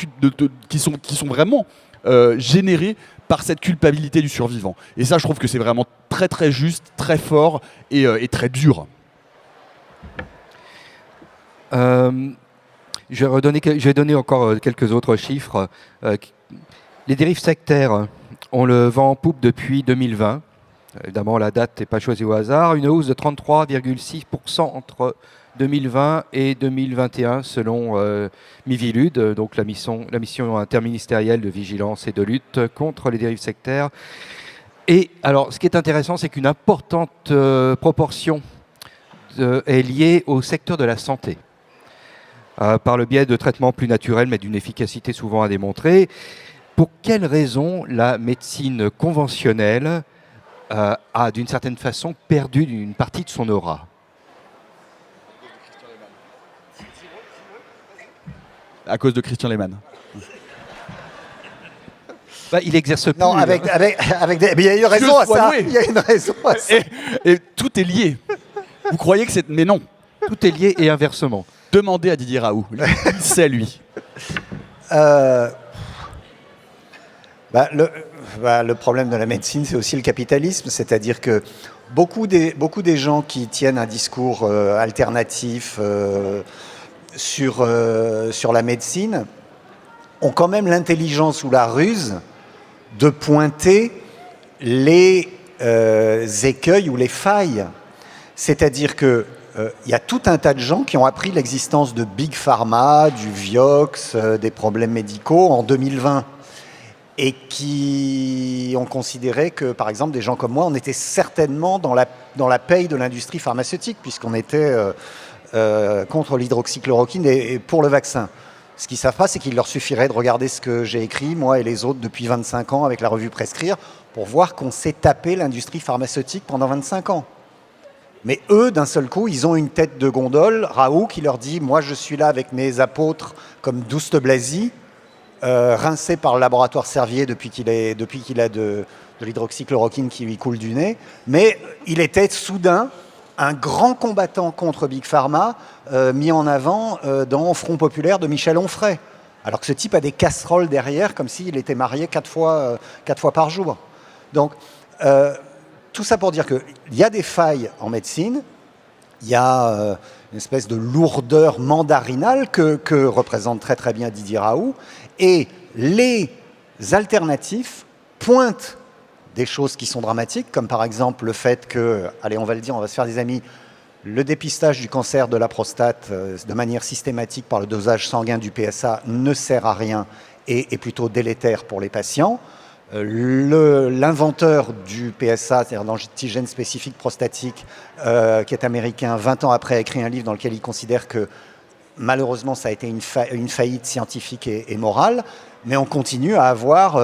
qui sont vraiment générées par cette culpabilité du survivant. Et ça, je trouve que c'est vraiment très très juste, très fort et très dur. Je vais donner encore quelques autres chiffres. Les dérives sectaires, on le vend en poupe depuis 2020. Évidemment, la date n'est pas choisie au hasard. Une hausse de 33,6% entre 2020 et 2021 selon Miviludes, donc la mission interministérielle de vigilance et de lutte contre les dérives sectaires. Et alors, ce qui est intéressant, c'est qu'une importante proportion est liée au secteur de la santé, par le biais de traitements plus naturels, mais d'une efficacité souvent à démontrer. Pour quelles raisons la médecine conventionnelle a d'une certaine façon perdu une partie de son aura? À cause de Christian Lehmann. Bah, il exerce plus. Non, avec des... Mais il y a une raison à sois ça. loué. Il y a une raison à ça. Et tout est lié. Vous croyez que c'est... Mais non. Tout est lié et inversement. Demandez à Didier Raoult. Il sait, lui. Le problème de la médecine, c'est aussi le capitalisme. C'est-à-dire que beaucoup des gens qui tiennent un discours alternatif sur la médecine ont quand même l'intelligence ou la ruse de pointer les écueils ou les failles. C'est-à-dire que il y a tout un tas de gens qui ont appris l'existence de Big Pharma, du Vioxx, des problèmes médicaux en 2020 et qui ont considéré que, par exemple, des gens comme moi, on était certainement dans la paye de l'industrie pharmaceutique puisqu'on était contre l'hydroxychloroquine et pour le vaccin. Ce qu'ils ne savent pas, c'est qu'il leur suffirait de regarder ce que j'ai écrit, moi et les autres, depuis 25 ans avec la revue Prescrire, pour voir qu'on s'est tapé l'industrie pharmaceutique pendant 25 ans. Mais eux, d'un seul coup, ils ont une tête de gondole. Raoult qui leur dit « Moi, je suis là avec mes apôtres comme Douste Blazy, rincé par le laboratoire Servier depuis qu'il a de l'hydroxychloroquine qui lui coule du nez. » Mais il était soudain un grand combattant contre Big Pharma, mis en avant dans Front Populaire de Michel Onfray. Alors que ce type a des casseroles derrière, comme s'il était marié 4 fois par jour. Donc, tout ça pour dire qu'il y a des failles en médecine, il y a une espèce de lourdeur mandarinale que représente très très bien Didier Raoult, et les alternatifs pointent des choses qui sont dramatiques, comme par exemple le fait que, allez on va le dire, on va se faire des amis, le dépistage du cancer de la prostate de manière systématique par le dosage sanguin du PSA ne sert à rien et est plutôt délétère pour les patients. L'inventeur du PSA, c'est-à-dire l'antigène spécifique prostatique, qui est américain, 20 ans après, a écrit un livre dans lequel il considère que malheureusement ça a été une faillite scientifique et morale, mais on continue à avoir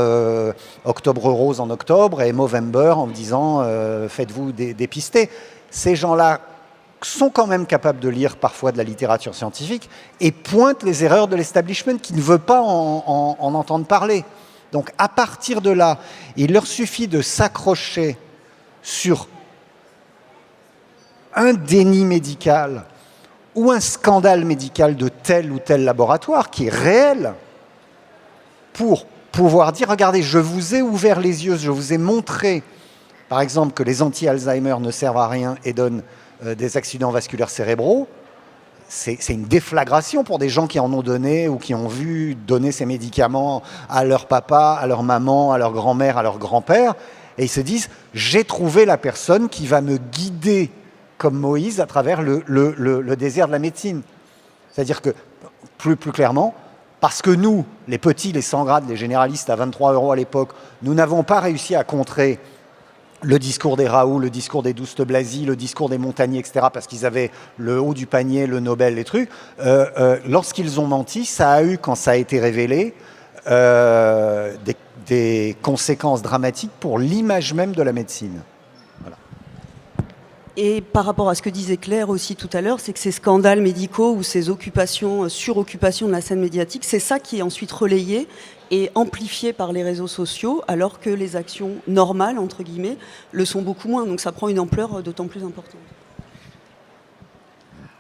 Octobre Rose en octobre et Movember en disant faites-vous dépister. Ces gens-là sont quand même capables de lire parfois de la littérature scientifique et pointent les erreurs de l'establishment qui ne veut pas en entendre parler. Donc à partir de là, il leur suffit de s'accrocher sur un déni médical ou un scandale médical de tel ou tel laboratoire qui est réel pour pouvoir dire, regardez, je vous ai ouvert les yeux, je vous ai montré, par exemple, que les anti-Alzheimer ne servent à rien et donnent des accidents vasculaires cérébraux. C'est une déflagration pour des gens qui en ont donné ou qui ont vu donner ces médicaments à leur papa, à leur maman, à leur grand-mère, à leur grand-père. Et ils se disent, j'ai trouvé la personne qui va me guider comme Moïse à travers le désert de la médecine. C'est-à-dire que, plus clairement, parce que nous, les petits, les sans grades, les généralistes à 23 € à l'époque, nous n'avons pas réussi à contrer le discours des Raoult, le discours des Douste Blazy, le discours des Montagnier, etc., parce qu'ils avaient le haut du panier, le Nobel, les trucs. Lorsqu'ils ont menti, ça a eu, quand ça a été révélé, des conséquences dramatiques pour l'image même de la médecine. Voilà. Et par rapport à ce que disait Claire aussi tout à l'heure, c'est que ces scandales médicaux ou ces suroccupations de la scène médiatique, c'est ça qui est ensuite relayé et amplifié par les réseaux sociaux, alors que les actions normales, entre guillemets, le sont beaucoup moins. Donc ça prend une ampleur d'autant plus importante.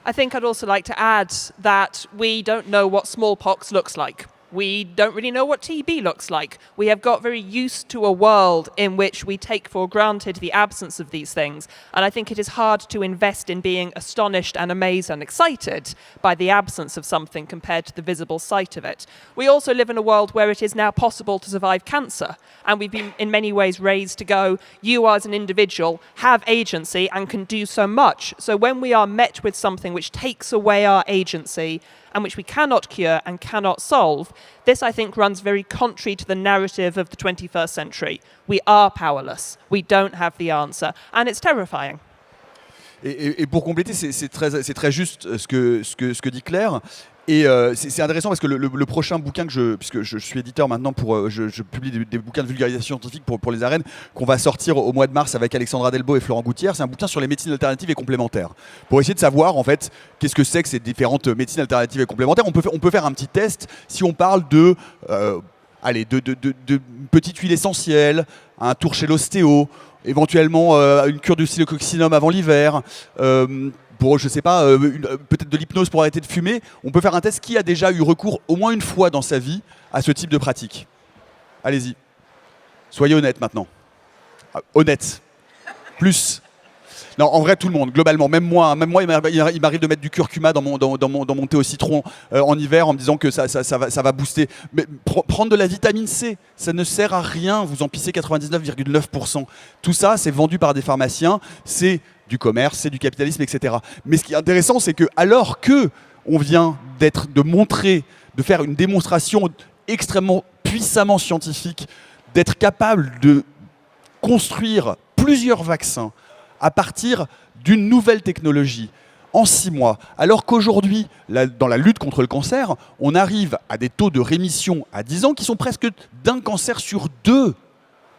I think I'd also like to add that we don't know what smallpox looks like. We don't really know what TB looks like. We have got very used to a world in which we take for granted the absence of these things. And I think it is hard to invest in being astonished and amazed and excited by the absence of something compared to the visible sight of it. We also live in a world where it is now possible to survive cancer. And we've been in many ways raised to go, you as an individual have agency and can do so much. So when we are met with something which takes away our agency and which we cannot cure and cannot solve, this, I think, runs very contrary to the narrative of the 21st century. We are powerless. We don't have the answer. And it's terrifying. Et pour compléter, c'est très juste ce que dit Claire. Et c'est intéressant parce que le prochain bouquin puisque je suis éditeur maintenant je publie des bouquins de vulgarisation scientifique pour les arènes qu'on va sortir au mois de mars avec Alexandra Delbo et Florent Gouttière. C'est un bouquin sur les médecines alternatives et complémentaires pour essayer de savoir en fait qu'est-ce que c'est que ces différentes médecines alternatives et complémentaires. On peut faire un petit test si on parle de allez, de petite huile essentielle, un tour chez l'ostéo, éventuellement une cure de oscillococcinum avant l'hiver, pour, je sais pas, peut-être de l'hypnose pour arrêter de fumer. On peut faire un test. Qui a déjà eu recours au moins une fois dans sa vie à ce type de pratique? Allez-y. Soyez honnête maintenant. Honnête. Plus. Non, en vrai, tout le monde, globalement. Même moi, il m'arrive de mettre du curcuma dans mon thé au citron en hiver en me disant que ça va booster. Mais prendre de la vitamine C, ça ne sert à rien. Vous en pissez 99,9%. Tout ça, c'est vendu par des pharmaciens. C'est du commerce, c'est du capitalisme, etc. Mais ce qui est intéressant, c'est que alors que on vient de faire une démonstration extrêmement puissamment scientifique, d'être capable de construire plusieurs vaccins à partir d'une nouvelle technologie en 6 mois, alors qu'aujourd'hui, dans la lutte contre le cancer, on arrive à des taux de rémission à 10 ans qui sont presque d'un cancer sur 2.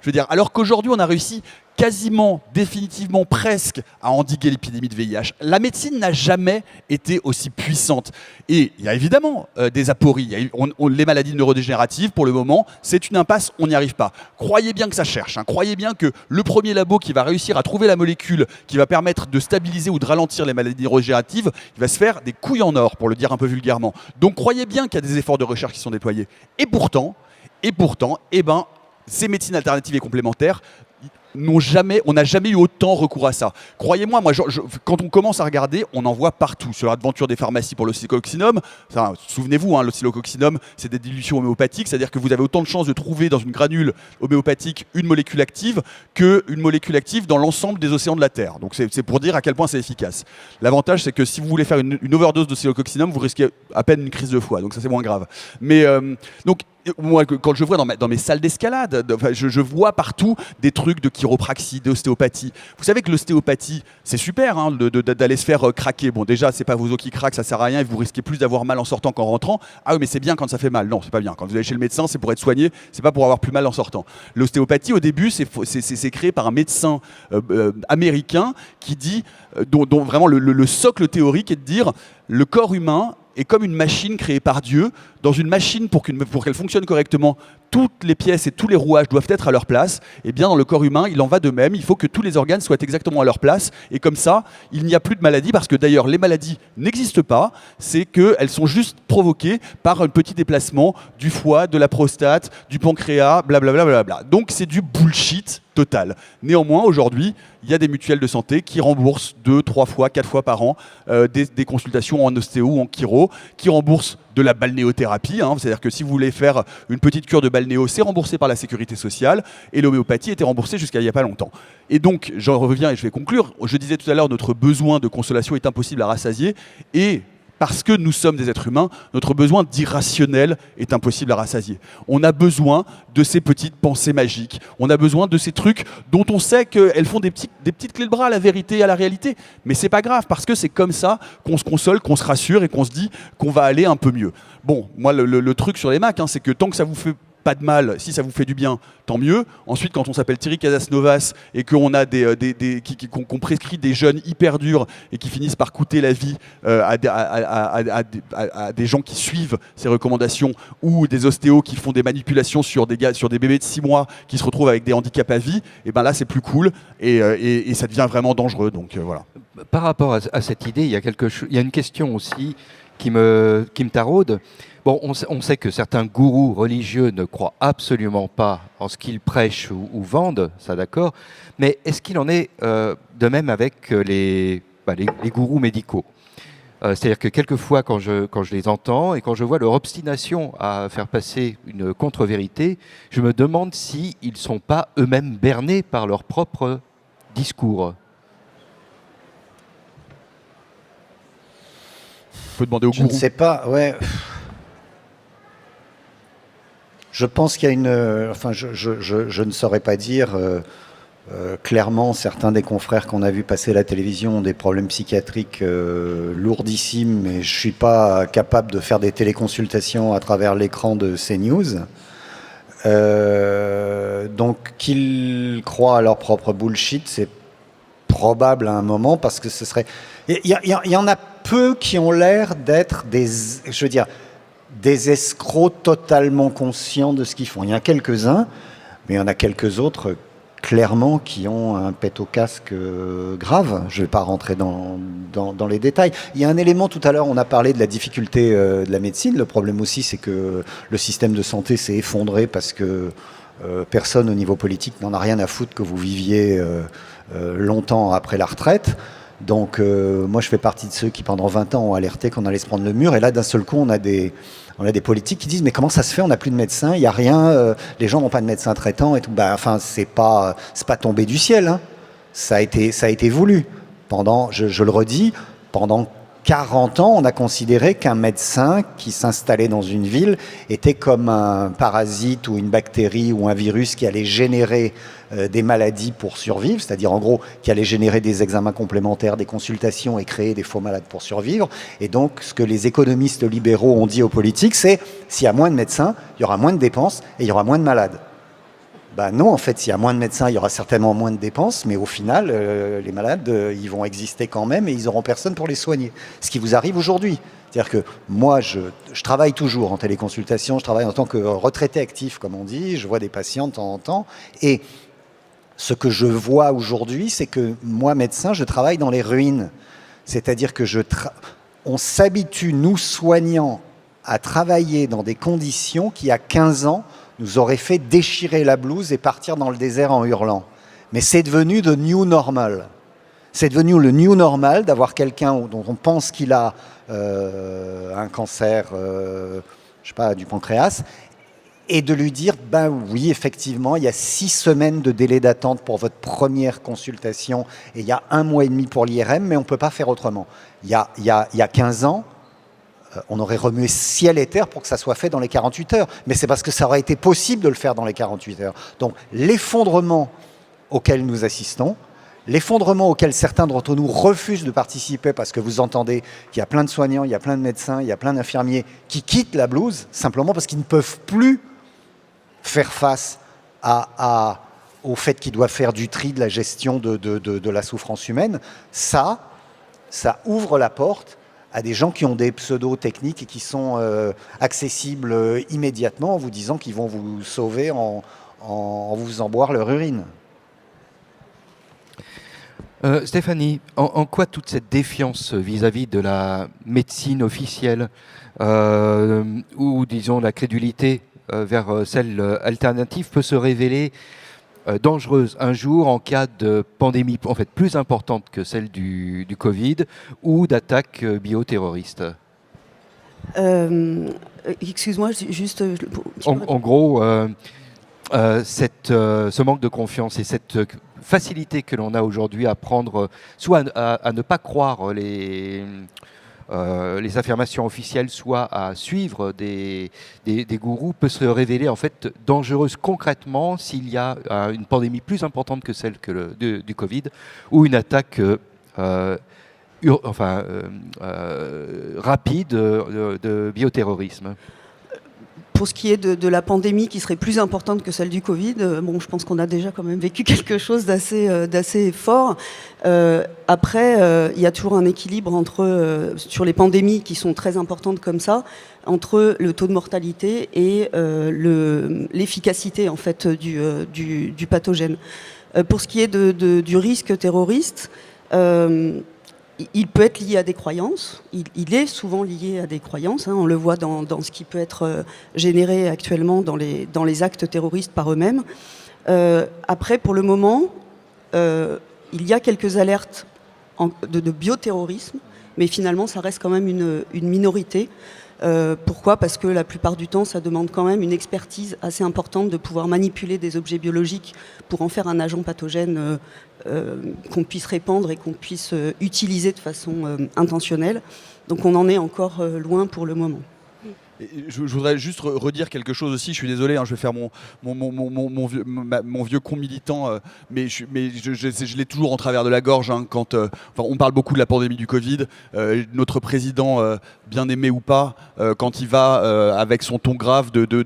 Je veux dire, alors qu'aujourd'hui, on a réussi quasiment, définitivement, presque à endiguer l'épidémie de VIH. La médecine n'a jamais été aussi puissante. Et il y a évidemment des apories. Les maladies neurodégénératives, pour le moment, c'est une impasse, on n'y arrive pas. Croyez bien que ça cherche. Croyez bien que le premier labo qui va réussir à trouver la molécule qui va permettre de stabiliser ou de ralentir les maladies neurodégénératives, il va se faire des couilles en or, pour le dire un peu vulgairement. Donc croyez bien qu'il y a des efforts de recherche qui sont déployés. Et pourtant, ces médecines alternatives et complémentaires, on n'a jamais eu autant recours à ça. Croyez-moi, quand on commence à regarder, on en voit partout. Sur l'aventure des pharmacies pour l'oscillococcinum, souvenez-vous, l'oscillococcinum, c'est des dilutions homéopathiques, c'est-à-dire que vous avez autant de chances de trouver dans une granule homéopathique une molécule active qu'une molécule active dans l'ensemble des océans de la Terre. Donc c'est pour dire à quel point c'est efficace. L'avantage, c'est que si vous voulez faire une overdose d'oscillococcinum, vous risquez à peine une crise de foie, donc ça c'est moins grave. Mais donc moi, quand je vois dans mes salles d'escalade, je vois partout des trucs de chiropraxie, d'ostéopathie. Vous savez que l'ostéopathie, c'est super d'aller se faire craquer. Bon, déjà, c'est pas vos os qui craquent, ça sert à rien et vous risquez plus d'avoir mal en sortant qu'en rentrant. Ah oui, mais c'est bien quand ça fait mal. Non, c'est pas bien. Quand vous allez chez le médecin, c'est pour être soigné, c'est pas pour avoir plus mal en sortant. L'ostéopathie, au début, c'est créé par un médecin américain qui dit, dont vraiment le socle théorique est de dire le corps humain est comme une machine créée par Dieu. Dans une machine, pour qu'elle fonctionne correctement, toutes les pièces et tous les rouages doivent être à leur place. Et bien dans le corps humain, il en va de même. Il faut que tous les organes soient exactement à leur place. Et comme ça, il n'y a plus de maladies, parce que d'ailleurs, les maladies n'existent pas. C'est qu'elles sont juste provoquées par un petit déplacement du foie, de la prostate, du pancréas, blablabla. Donc c'est du bullshit total. Néanmoins, aujourd'hui, il y a des mutuelles de santé qui remboursent 2, 3 fois, 4 fois par an des consultations en ostéo ou en chiro, qui remboursent de la balnéothérapie, c'est-à-dire que si vous voulez faire une petite cure de balnéo, c'est remboursé par la sécurité sociale, et l'homéopathie était remboursée jusqu'à il n'y a pas longtemps. Et donc, j'en reviens et je vais conclure, je disais tout à l'heure, notre besoin de consolation est impossible à rassasier, et parce que nous sommes des êtres humains, notre besoin d'irrationnel est impossible à rassasier. On a besoin de ces petites pensées magiques. On a besoin de ces trucs dont on sait qu'elles font des petites clés de bras à la vérité et à la réalité. Mais c'est pas grave, parce que c'est comme ça qu'on se console, qu'on se rassure et qu'on se dit qu'on va aller un peu mieux. Bon, moi, le truc sur les Macs, c'est que tant que ça vous fait pas de mal, si ça vous fait du bien, tant mieux. Ensuite, quand on s'appelle Thierry Casasnovas et qu'on a qu'on prescrit des jeunes hyper durs et qui finissent par coûter la vie à des gens qui suivent ces recommandations, ou des ostéos qui font des manipulations sur des bébés de 6 mois qui se retrouvent avec des handicaps à vie, et ben là c'est plus cool et ça devient vraiment dangereux. Donc voilà. Par rapport à cette idée, il y a une question aussi qui me taraude. Bon, on sait que certains gourous religieux ne croient absolument pas en ce qu'ils prêchent ou vendent, ça d'accord, mais est-ce qu'il en est de même avec les gourous médicaux ? C'est-à-dire que quelquefois, quand je les entends et quand je vois leur obstination à faire passer une contre-vérité, je me demande s'ils ne sont pas eux-mêmes bernés par leur propre discours. Il faut demander aux gourous. Je ne gourous. sais pas, ouais. Je pense qu'il y a une... Enfin, je ne saurais pas dire... clairement, certains des confrères qu'on a vu passer à la télévision ont des problèmes psychiatriques lourdissimes, mais je ne suis pas capable de faire des téléconsultations à travers l'écran de CNews. Donc, qu'ils croient à leur propre bullshit, c'est probable à un moment, parce que ce serait... Il y en a peu qui ont l'air d'être des... Je veux dire, des escrocs totalement conscients de ce qu'ils font. Il y en a quelques-uns, mais il y en a quelques autres clairement qui ont un pet au casque grave. Je ne vais pas rentrer dans les détails. Il y a un élément tout à l'heure, on a parlé de la difficulté de la médecine. Le problème aussi, c'est que le système de santé s'est effondré parce que personne au niveau politique n'en a rien à foutre que vous viviez longtemps après la retraite. Donc moi je fais partie de ceux qui pendant 20 ans ont alerté qu'on allait se prendre le mur, et là d'un seul coup on a des politiques qui disent mais comment ça se fait, on n'a plus de médecins, il n'y a rien, les gens n'ont pas de médecin traitant et tout. Enfin c'est pas tombé du ciel, hein. Ça a été voulu. Je le redis, pendant 40 ans, on a considéré qu'un médecin qui s'installait dans une ville était comme un parasite ou une bactérie ou un virus qui allait générer des maladies pour survivre, c'est-à-dire en gros qui allait générer des examens complémentaires, des consultations et créer des faux malades pour survivre. Et donc ce que les économistes libéraux ont dit aux politiques, c'est s'il y a moins de médecins, il y aura moins de dépenses et il y aura moins de malades. Non, en fait, s'il y a moins de médecins, il y aura certainement moins de dépenses, mais au final, les malades, ils vont exister quand même et ils n'auront personne pour les soigner. Ce qui vous arrive aujourd'hui. C'est-à-dire que moi, je travaille toujours en téléconsultation, je travaille en tant que retraité actif, comme on dit, je vois des patients de temps en temps, et ce que je vois aujourd'hui, c'est que moi, médecin, je travaille dans les ruines. C'est-à-dire que on s'habitue, nous soignants, à travailler dans des conditions qui, à 15 ans, nous auraient fait déchirer la blouse et partir dans le désert en hurlant. Mais c'est devenu the new normal. C'est devenu le new normal d'avoir quelqu'un dont on pense qu'il a un cancer, je sais pas, du pancréas, et de lui dire, oui, effectivement, il y a 6 semaines de délai d'attente pour votre première consultation et il y a 1 mois et demi pour l'IRM, mais on ne peut pas faire autrement. Il y a 15 ans, on aurait remué ciel et terre pour que ça soit fait dans les 48 heures. Mais c'est parce que ça aurait été possible de le faire dans les 48 heures. Donc l'effondrement auquel nous assistons, l'effondrement auquel certains d'entre nous refusent de participer parce que vous entendez qu'il y a plein de soignants, il y a plein de médecins, il y a plein d'infirmiers qui quittent la blouse simplement parce qu'ils ne peuvent plus faire face au fait qu'ils doivent faire du tri, de la gestion de la souffrance humaine. Ça ouvre la porte à des gens qui ont des pseudo-techniques et qui sont accessibles immédiatement en vous disant qu'ils vont vous sauver en vous faisant boire leur urine. Stéphanie, en quoi toute cette défiance vis-à-vis de la médecine officielle ou disons la crédulité vers celle alternative peut se révéler dangereuse un jour en cas de pandémie en fait plus importante que celle du Covid ou d'attaque bioterroriste? Excuse-moi, juste... En gros, ce manque de confiance et cette facilité que l'on a aujourd'hui à prendre, soit à ne pas croire les affirmations officielles, soit à suivre des gourous, peut se révéler en fait dangereuse concrètement s'il y a une pandémie plus importante que celle du Covid ou une attaque rapide de bioterrorisme. Pour ce qui est de la pandémie qui serait plus importante que celle du Covid, je pense qu'on a déjà quand même vécu quelque chose d'assez fort. Après, il y a toujours un équilibre sur les pandémies qui sont très importantes comme ça, entre le taux de mortalité et l'efficacité en fait du pathogène. Pour ce qui est du risque terroriste, il peut être lié à des croyances, il est souvent lié à des croyances, on le voit dans ce qui peut être généré actuellement dans les actes terroristes par eux-mêmes. Après, pour le moment, il y a quelques alertes de bioterrorisme, mais finalement ça reste quand même une minorité. Pourquoi ? Parce que la plupart du temps, ça demande quand même une expertise assez importante de pouvoir manipuler des objets biologiques pour en faire un agent pathogène qu'on puisse répandre et qu'on puisse utiliser de façon intentionnelle. Donc on en est encore loin pour le moment. Et je voudrais juste redire quelque chose aussi, je suis désolé, je vais faire mon vieux con militant, mais je l'ai toujours en travers de la gorge quand on parle beaucoup de la pandémie du Covid, notre président, bien aimé ou pas, quand il va avec son ton grave d'élève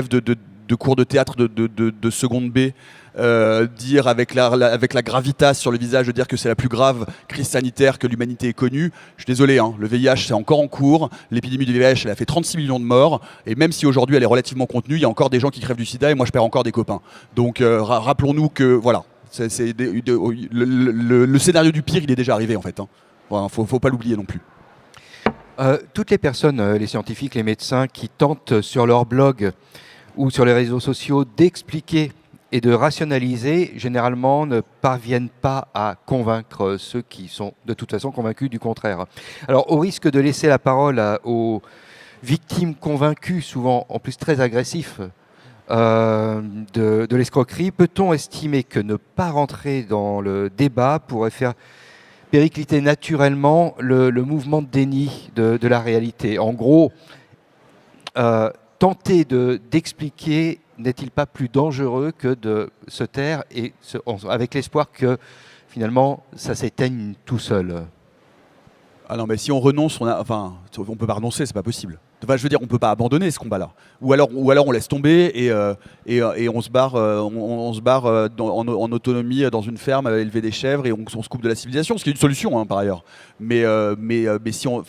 de cours de théâtre de seconde B dire avec la gravitas sur le visage, de dire que c'est la plus grave crise sanitaire que l'humanité ait connue. Je suis désolé, hein, le VIH c'est encore en cours, l'épidémie du VIH elle a fait 36 millions de morts, et même si aujourd'hui elle est relativement contenue, il y a encore des gens qui crèvent du sida et moi je perds encore des copains. Donc rappelons-nous que voilà, le scénario du pire il est déjà arrivé en fait. Hein. Voilà, faut pas l'oublier non plus. Toutes les personnes, les scientifiques, les médecins qui tentent sur leur blog ou sur les réseaux sociaux d'expliquer et de rationaliser, généralement ne parviennent pas à convaincre ceux qui sont de toute façon convaincus du contraire. Alors au risque de laisser la parole aux victimes convaincues, souvent en plus très agressifs, de l'escroquerie, peut-on estimer que ne pas rentrer dans le débat pourrait faire péricliter naturellement le mouvement de déni de la réalité? En gros, tenter d'expliquer n'est-il pas plus dangereux que de se taire et avec l'espoir que finalement ça s'éteigne tout seul? Ah non, mais si on renonce, on peut pas renoncer, c'est pas possible. Enfin, je veux dire, on peut pas abandonner ce combat-là. Ou alors on laisse tomber et on se barre, en autonomie dans une ferme à élever des chèvres et on se coupe de la civilisation, ce qui est une solution hein, par ailleurs. Mais si on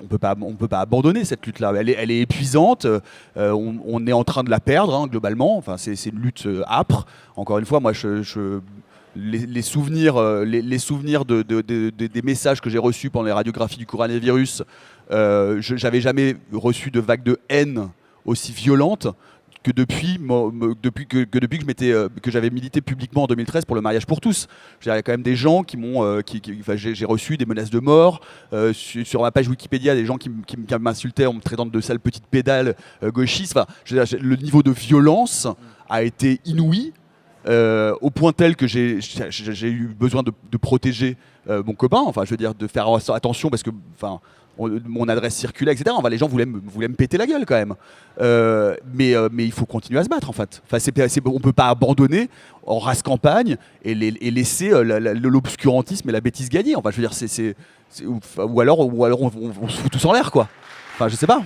peut pas abandonner cette lutte-là. Elle est épuisante. On est en train de la perdre hein, globalement. Enfin, c'est une lutte âpre. Encore une fois, moi, les souvenirs des messages que j'ai reçus pendant les radiographies du coronavirus, j'avais jamais reçu de vague de haine aussi violente que depuis que j'avais milité publiquement en 2013 pour le mariage pour tous. Il y a quand même des gens qui m'ont, j'ai reçu des menaces de mort sur ma page Wikipédia, des gens qui m'insultaient en me traitant de sale petite pédale gauchiste. Enfin, le niveau de violence a été inouï. Au point tel que j'ai eu besoin de protéger mon copain, enfin je veux dire de faire attention parce que mon adresse circulait, etc. Enfin, les gens voulaient me péter la gueule quand même. Mais il faut continuer à se battre en fait. Enfin, on peut pas abandonner en race campagne et laisser l'obscurantisme et la bêtise gagner. Enfin, je veux dire, ou alors on se fout tous en l'air quoi. Enfin, je sais pas.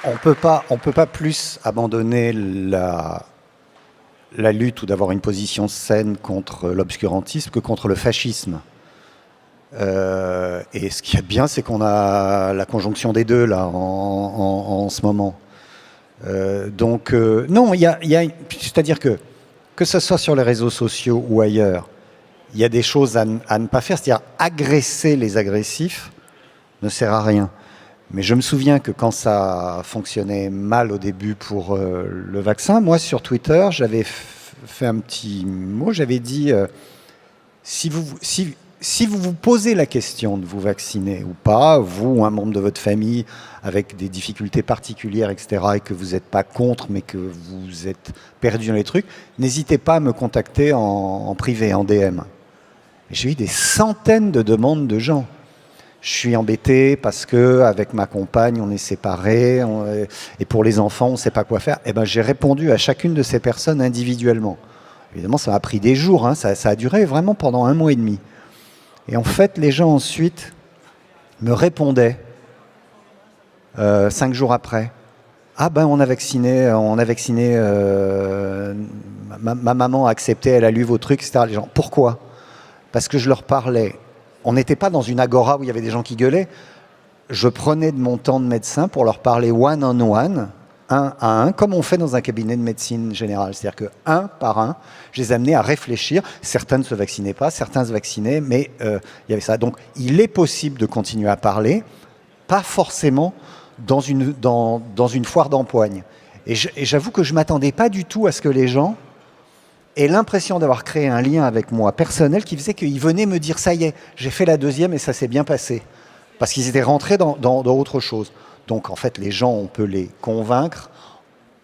On peut pas plus abandonner la lutte ou d'avoir une position saine contre l'obscurantisme que contre le fascisme. Et ce qui est bien, c'est qu'on a la conjonction des deux là en ce moment. Non, c'est-à-dire que ce soit sur les réseaux sociaux ou ailleurs, il y a des choses à ne pas faire. C'est-à-dire agresser les agressifs ne sert à rien. Mais je me souviens que quand ça fonctionnait mal au début pour le vaccin, moi sur Twitter, j'avais fait un petit mot, j'avais dit si vous vous posez la question de vous vacciner ou pas, vous ou un membre de votre famille avec des difficultés particulières, etc., et que vous n'êtes pas contre, mais que vous êtes perdu dans les trucs, n'hésitez pas à me contacter en privé, en DM. Et j'ai eu des centaines de demandes de gens. Je suis embêté parce que avec ma compagne on est séparés et pour les enfants on ne sait pas quoi faire. Et ben j'ai répondu à chacune de ces personnes individuellement. Évidemment ça m'a pris des jours, hein, ça a duré vraiment pendant 1 mois et demi. Et en fait les gens ensuite me répondaient 5 jours après. Ah ben on a vacciné, ma maman a accepté, elle a lu vos trucs, etc. Les gens, pourquoi ? Parce que je leur parlais. On n'était pas dans une agora où il y avait des gens qui gueulaient. Je prenais de mon temps de médecin pour leur parler one-on-one, un à un, comme on fait dans un cabinet de médecine générale. C'est-à-dire que un par un, je les amenais à réfléchir. Certains ne se vaccinaient pas, certains se vaccinaient, mais il y avait ça. Donc il est possible de continuer à parler, pas forcément dans une foire d'empoigne. Et j'avoue que je ne m'attendais pas du tout à ce que les gens et l'impression d'avoir créé un lien avec moi personnel qui faisait qu'ils venaient me dire ça y est, j'ai fait la 2e et ça s'est bien passé. Parce qu'ils étaient rentrés dans autre chose. Donc en fait, les gens, on peut les convaincre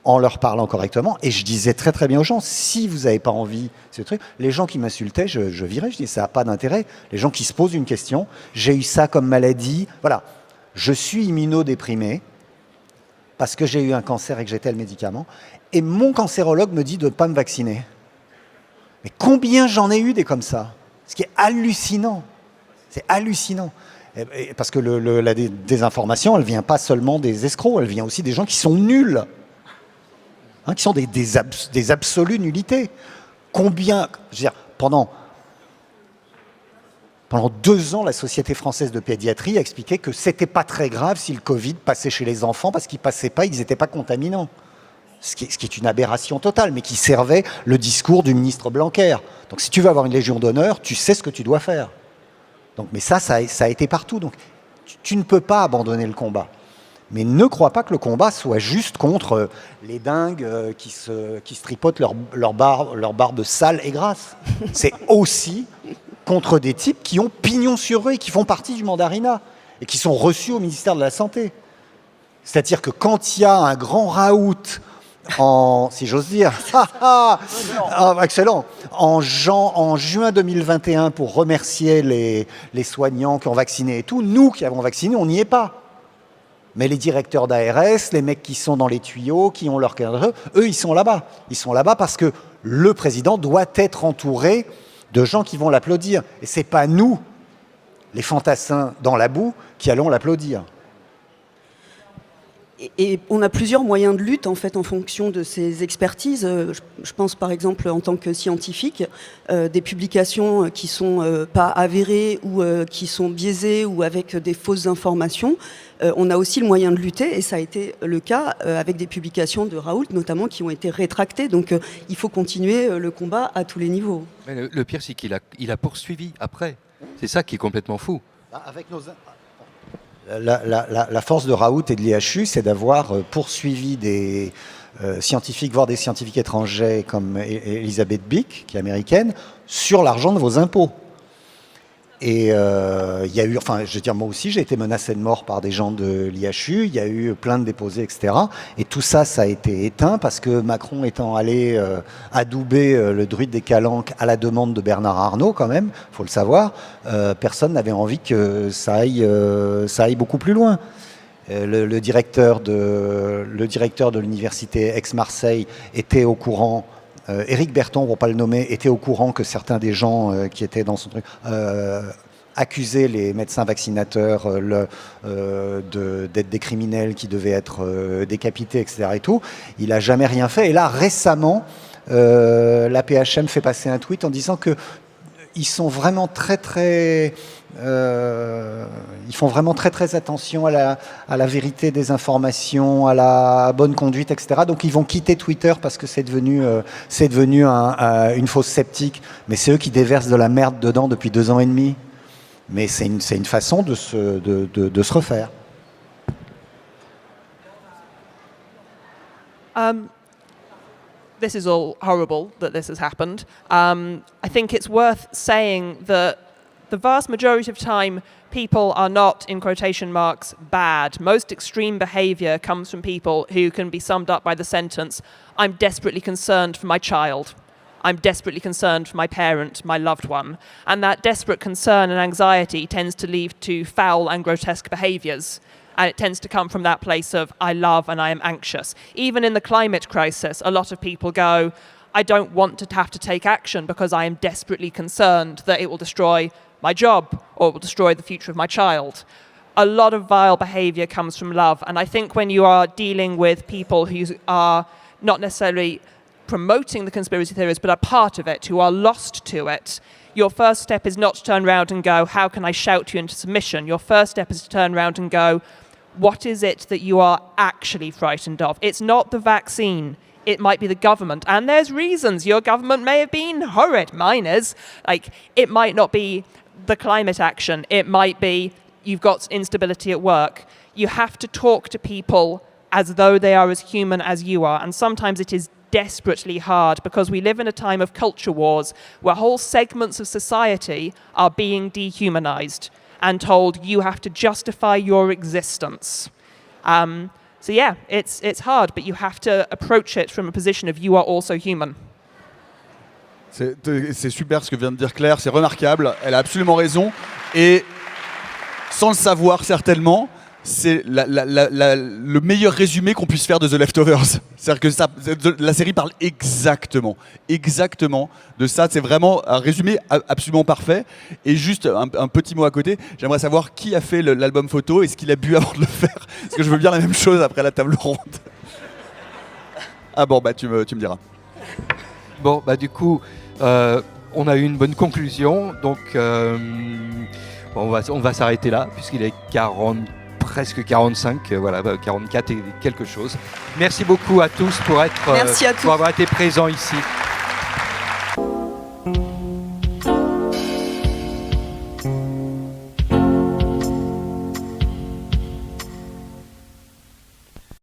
en leur parlant correctement. Et je disais très très bien aux gens, si vous n'avez pas envie de ce truc, les gens qui m'insultaient, je virais, je dis ça n'a pas d'intérêt. Les gens qui se posent une question, j'ai eu ça comme maladie, voilà. Je suis immunodéprimé parce que j'ai eu un cancer et que j'étais le médicament. Et mon cancérologue me dit de ne pas me vacciner. Mais combien j'en ai eu des comme ça? Ce qui est hallucinant. C'est hallucinant. Parce que la désinformation, elle ne vient pas seulement des escrocs, elle vient aussi des gens qui sont nuls. qui sont des absolues nullités. Combien, je veux dire, pendant 2 ans, la Société française de pédiatrie a expliqué que c'était pas très grave si le Covid passait chez les enfants parce qu'ils passaient pas, ils n'étaient pas contaminants. Ce qui est une aberration totale, mais qui servait le discours du ministre Blanquer. Donc si tu veux avoir une Légion d'honneur, tu sais ce que tu dois faire. Donc, mais ça a été partout. Donc tu ne peux pas abandonner le combat. Mais ne crois pas que le combat soit juste contre les dingues qui se tripotent leur barbe sale et grasse. C'est aussi contre des types qui ont pignon sur rue et qui font partie du mandarinat et qui sont reçus au ministère de la Santé. C'est-à-dire que quand il y a un grand raout si j'ose dire, excellent, en juin 2021 pour remercier les soignants qui ont vacciné et tout, nous qui avons vacciné, on n'y est pas. Mais les directeurs d'ARS, les mecs qui sont dans les tuyaux, qui ont leur cadre, eux, ils sont là-bas. Ils sont là-bas parce que le président doit être entouré de gens qui vont l'applaudir. Et c'est pas nous, les fantassins dans la boue, qui allons l'applaudir. Et on a plusieurs moyens de lutte en fait en fonction de ces expertises. Je pense par exemple en tant que scientifique, des publications qui sont pas avérées ou qui sont biaisées ou avec des fausses informations. On a aussi le moyen de lutter et ça a été le cas avec des publications de Raoult notamment qui ont été rétractées. Donc il faut continuer le combat à tous les niveaux. Mais le pire c'est qu'il a poursuivi après. C'est ça qui est complètement fou. Avec la force de Raoult et de l'IHU, c'est d'avoir poursuivi des scientifiques, voire des scientifiques étrangers comme Elisabeth Bick, qui est américaine, sur l'argent de vos impôts. Et il y a eu, enfin, je veux dire, moi aussi, j'ai été menacé de mort par des gens de l'IHU, il y a eu plaintes déposées, etc. Et tout ça, ça a été éteint parce que Macron étant allé adouber le druide des Calanques à la demande de Bernard Arnault, quand même, faut le savoir, personne n'avait envie que ça aille beaucoup plus loin. Le directeur de l'université Aix-Marseille était au courant. Éric Berton, pour ne pas le nommer, était au courant que certains des gens qui étaient dans son truc accusaient les médecins vaccinateurs d'être des criminels qui devaient être décapités, etc. Et tout. Il n'a jamais rien fait. Et là, récemment, la PHM fait passer un tweet en disant que ils sont vraiment ils font vraiment très attention à la vérité des informations, à la bonne conduite, etc. Donc ils vont quitter Twitter parce que c'est devenu une fausse sceptique. Mais c'est eux qui déversent de la merde dedans depuis 2 ans et demi. Mais c'est une façon de se refaire. This is all horrible that this has happened. I think it's worth saying that the vast majority of time, people are not, in quotation marks, bad. Most extreme behaviour comes from people who can be summed up by the sentence, I'm desperately concerned for my child. I'm desperately concerned for my parent, my loved one. And that desperate concern and anxiety tends to lead to foul and grotesque behaviours. And it tends to come from that place of, I love and I am anxious. Even in the climate crisis, a lot of people go, I don't want to have to take action because I am desperately concerned that it will destroy my job or it will destroy the future of my child. A lot of vile behaviour comes from love. And I think when you are dealing with people who are not necessarily promoting the conspiracy theories, but are part of it, who are lost to it, your first step is not to turn around and go, how can I shout you into submission? Your first step is to turn around and go, what is it that you are actually frightened of? It's not the vaccine. It might be the government. And there's reasons. Your government may have been horrid. Mine is. Like, it might not be the climate action. It might be you've got instability at work. You have to talk to people as though they are as human as you are. And sometimes it is desperately hard because we live in a time of culture wars where whole segments of society are being dehumanized and told you have to justify your existence. So yeah, it's hard, but you have to approach it from a position of you are also human. C'est super ce que vient de dire Claire, c'est remarquable, elle a absolument raison. Et sans le savoir certainement, c'est le meilleur résumé qu'on puisse faire de The Leftovers. C'est-à-dire que la série parle exactement de ça. C'est vraiment un résumé absolument parfait. Et juste un petit mot à côté, j'aimerais savoir qui a fait l'album photo et ce qu'il a bu avant de le faire. Parce que je veux bien la même chose après la table ronde. Ah bon, bah tu me diras. Bon, bah du coup, on a eu une bonne conclusion, donc bon, on va s'arrêter là, puisqu'il est presque 45, voilà, 44 et quelque chose. Merci beaucoup à tous pour Merci à tous. pour avoir été présents ici.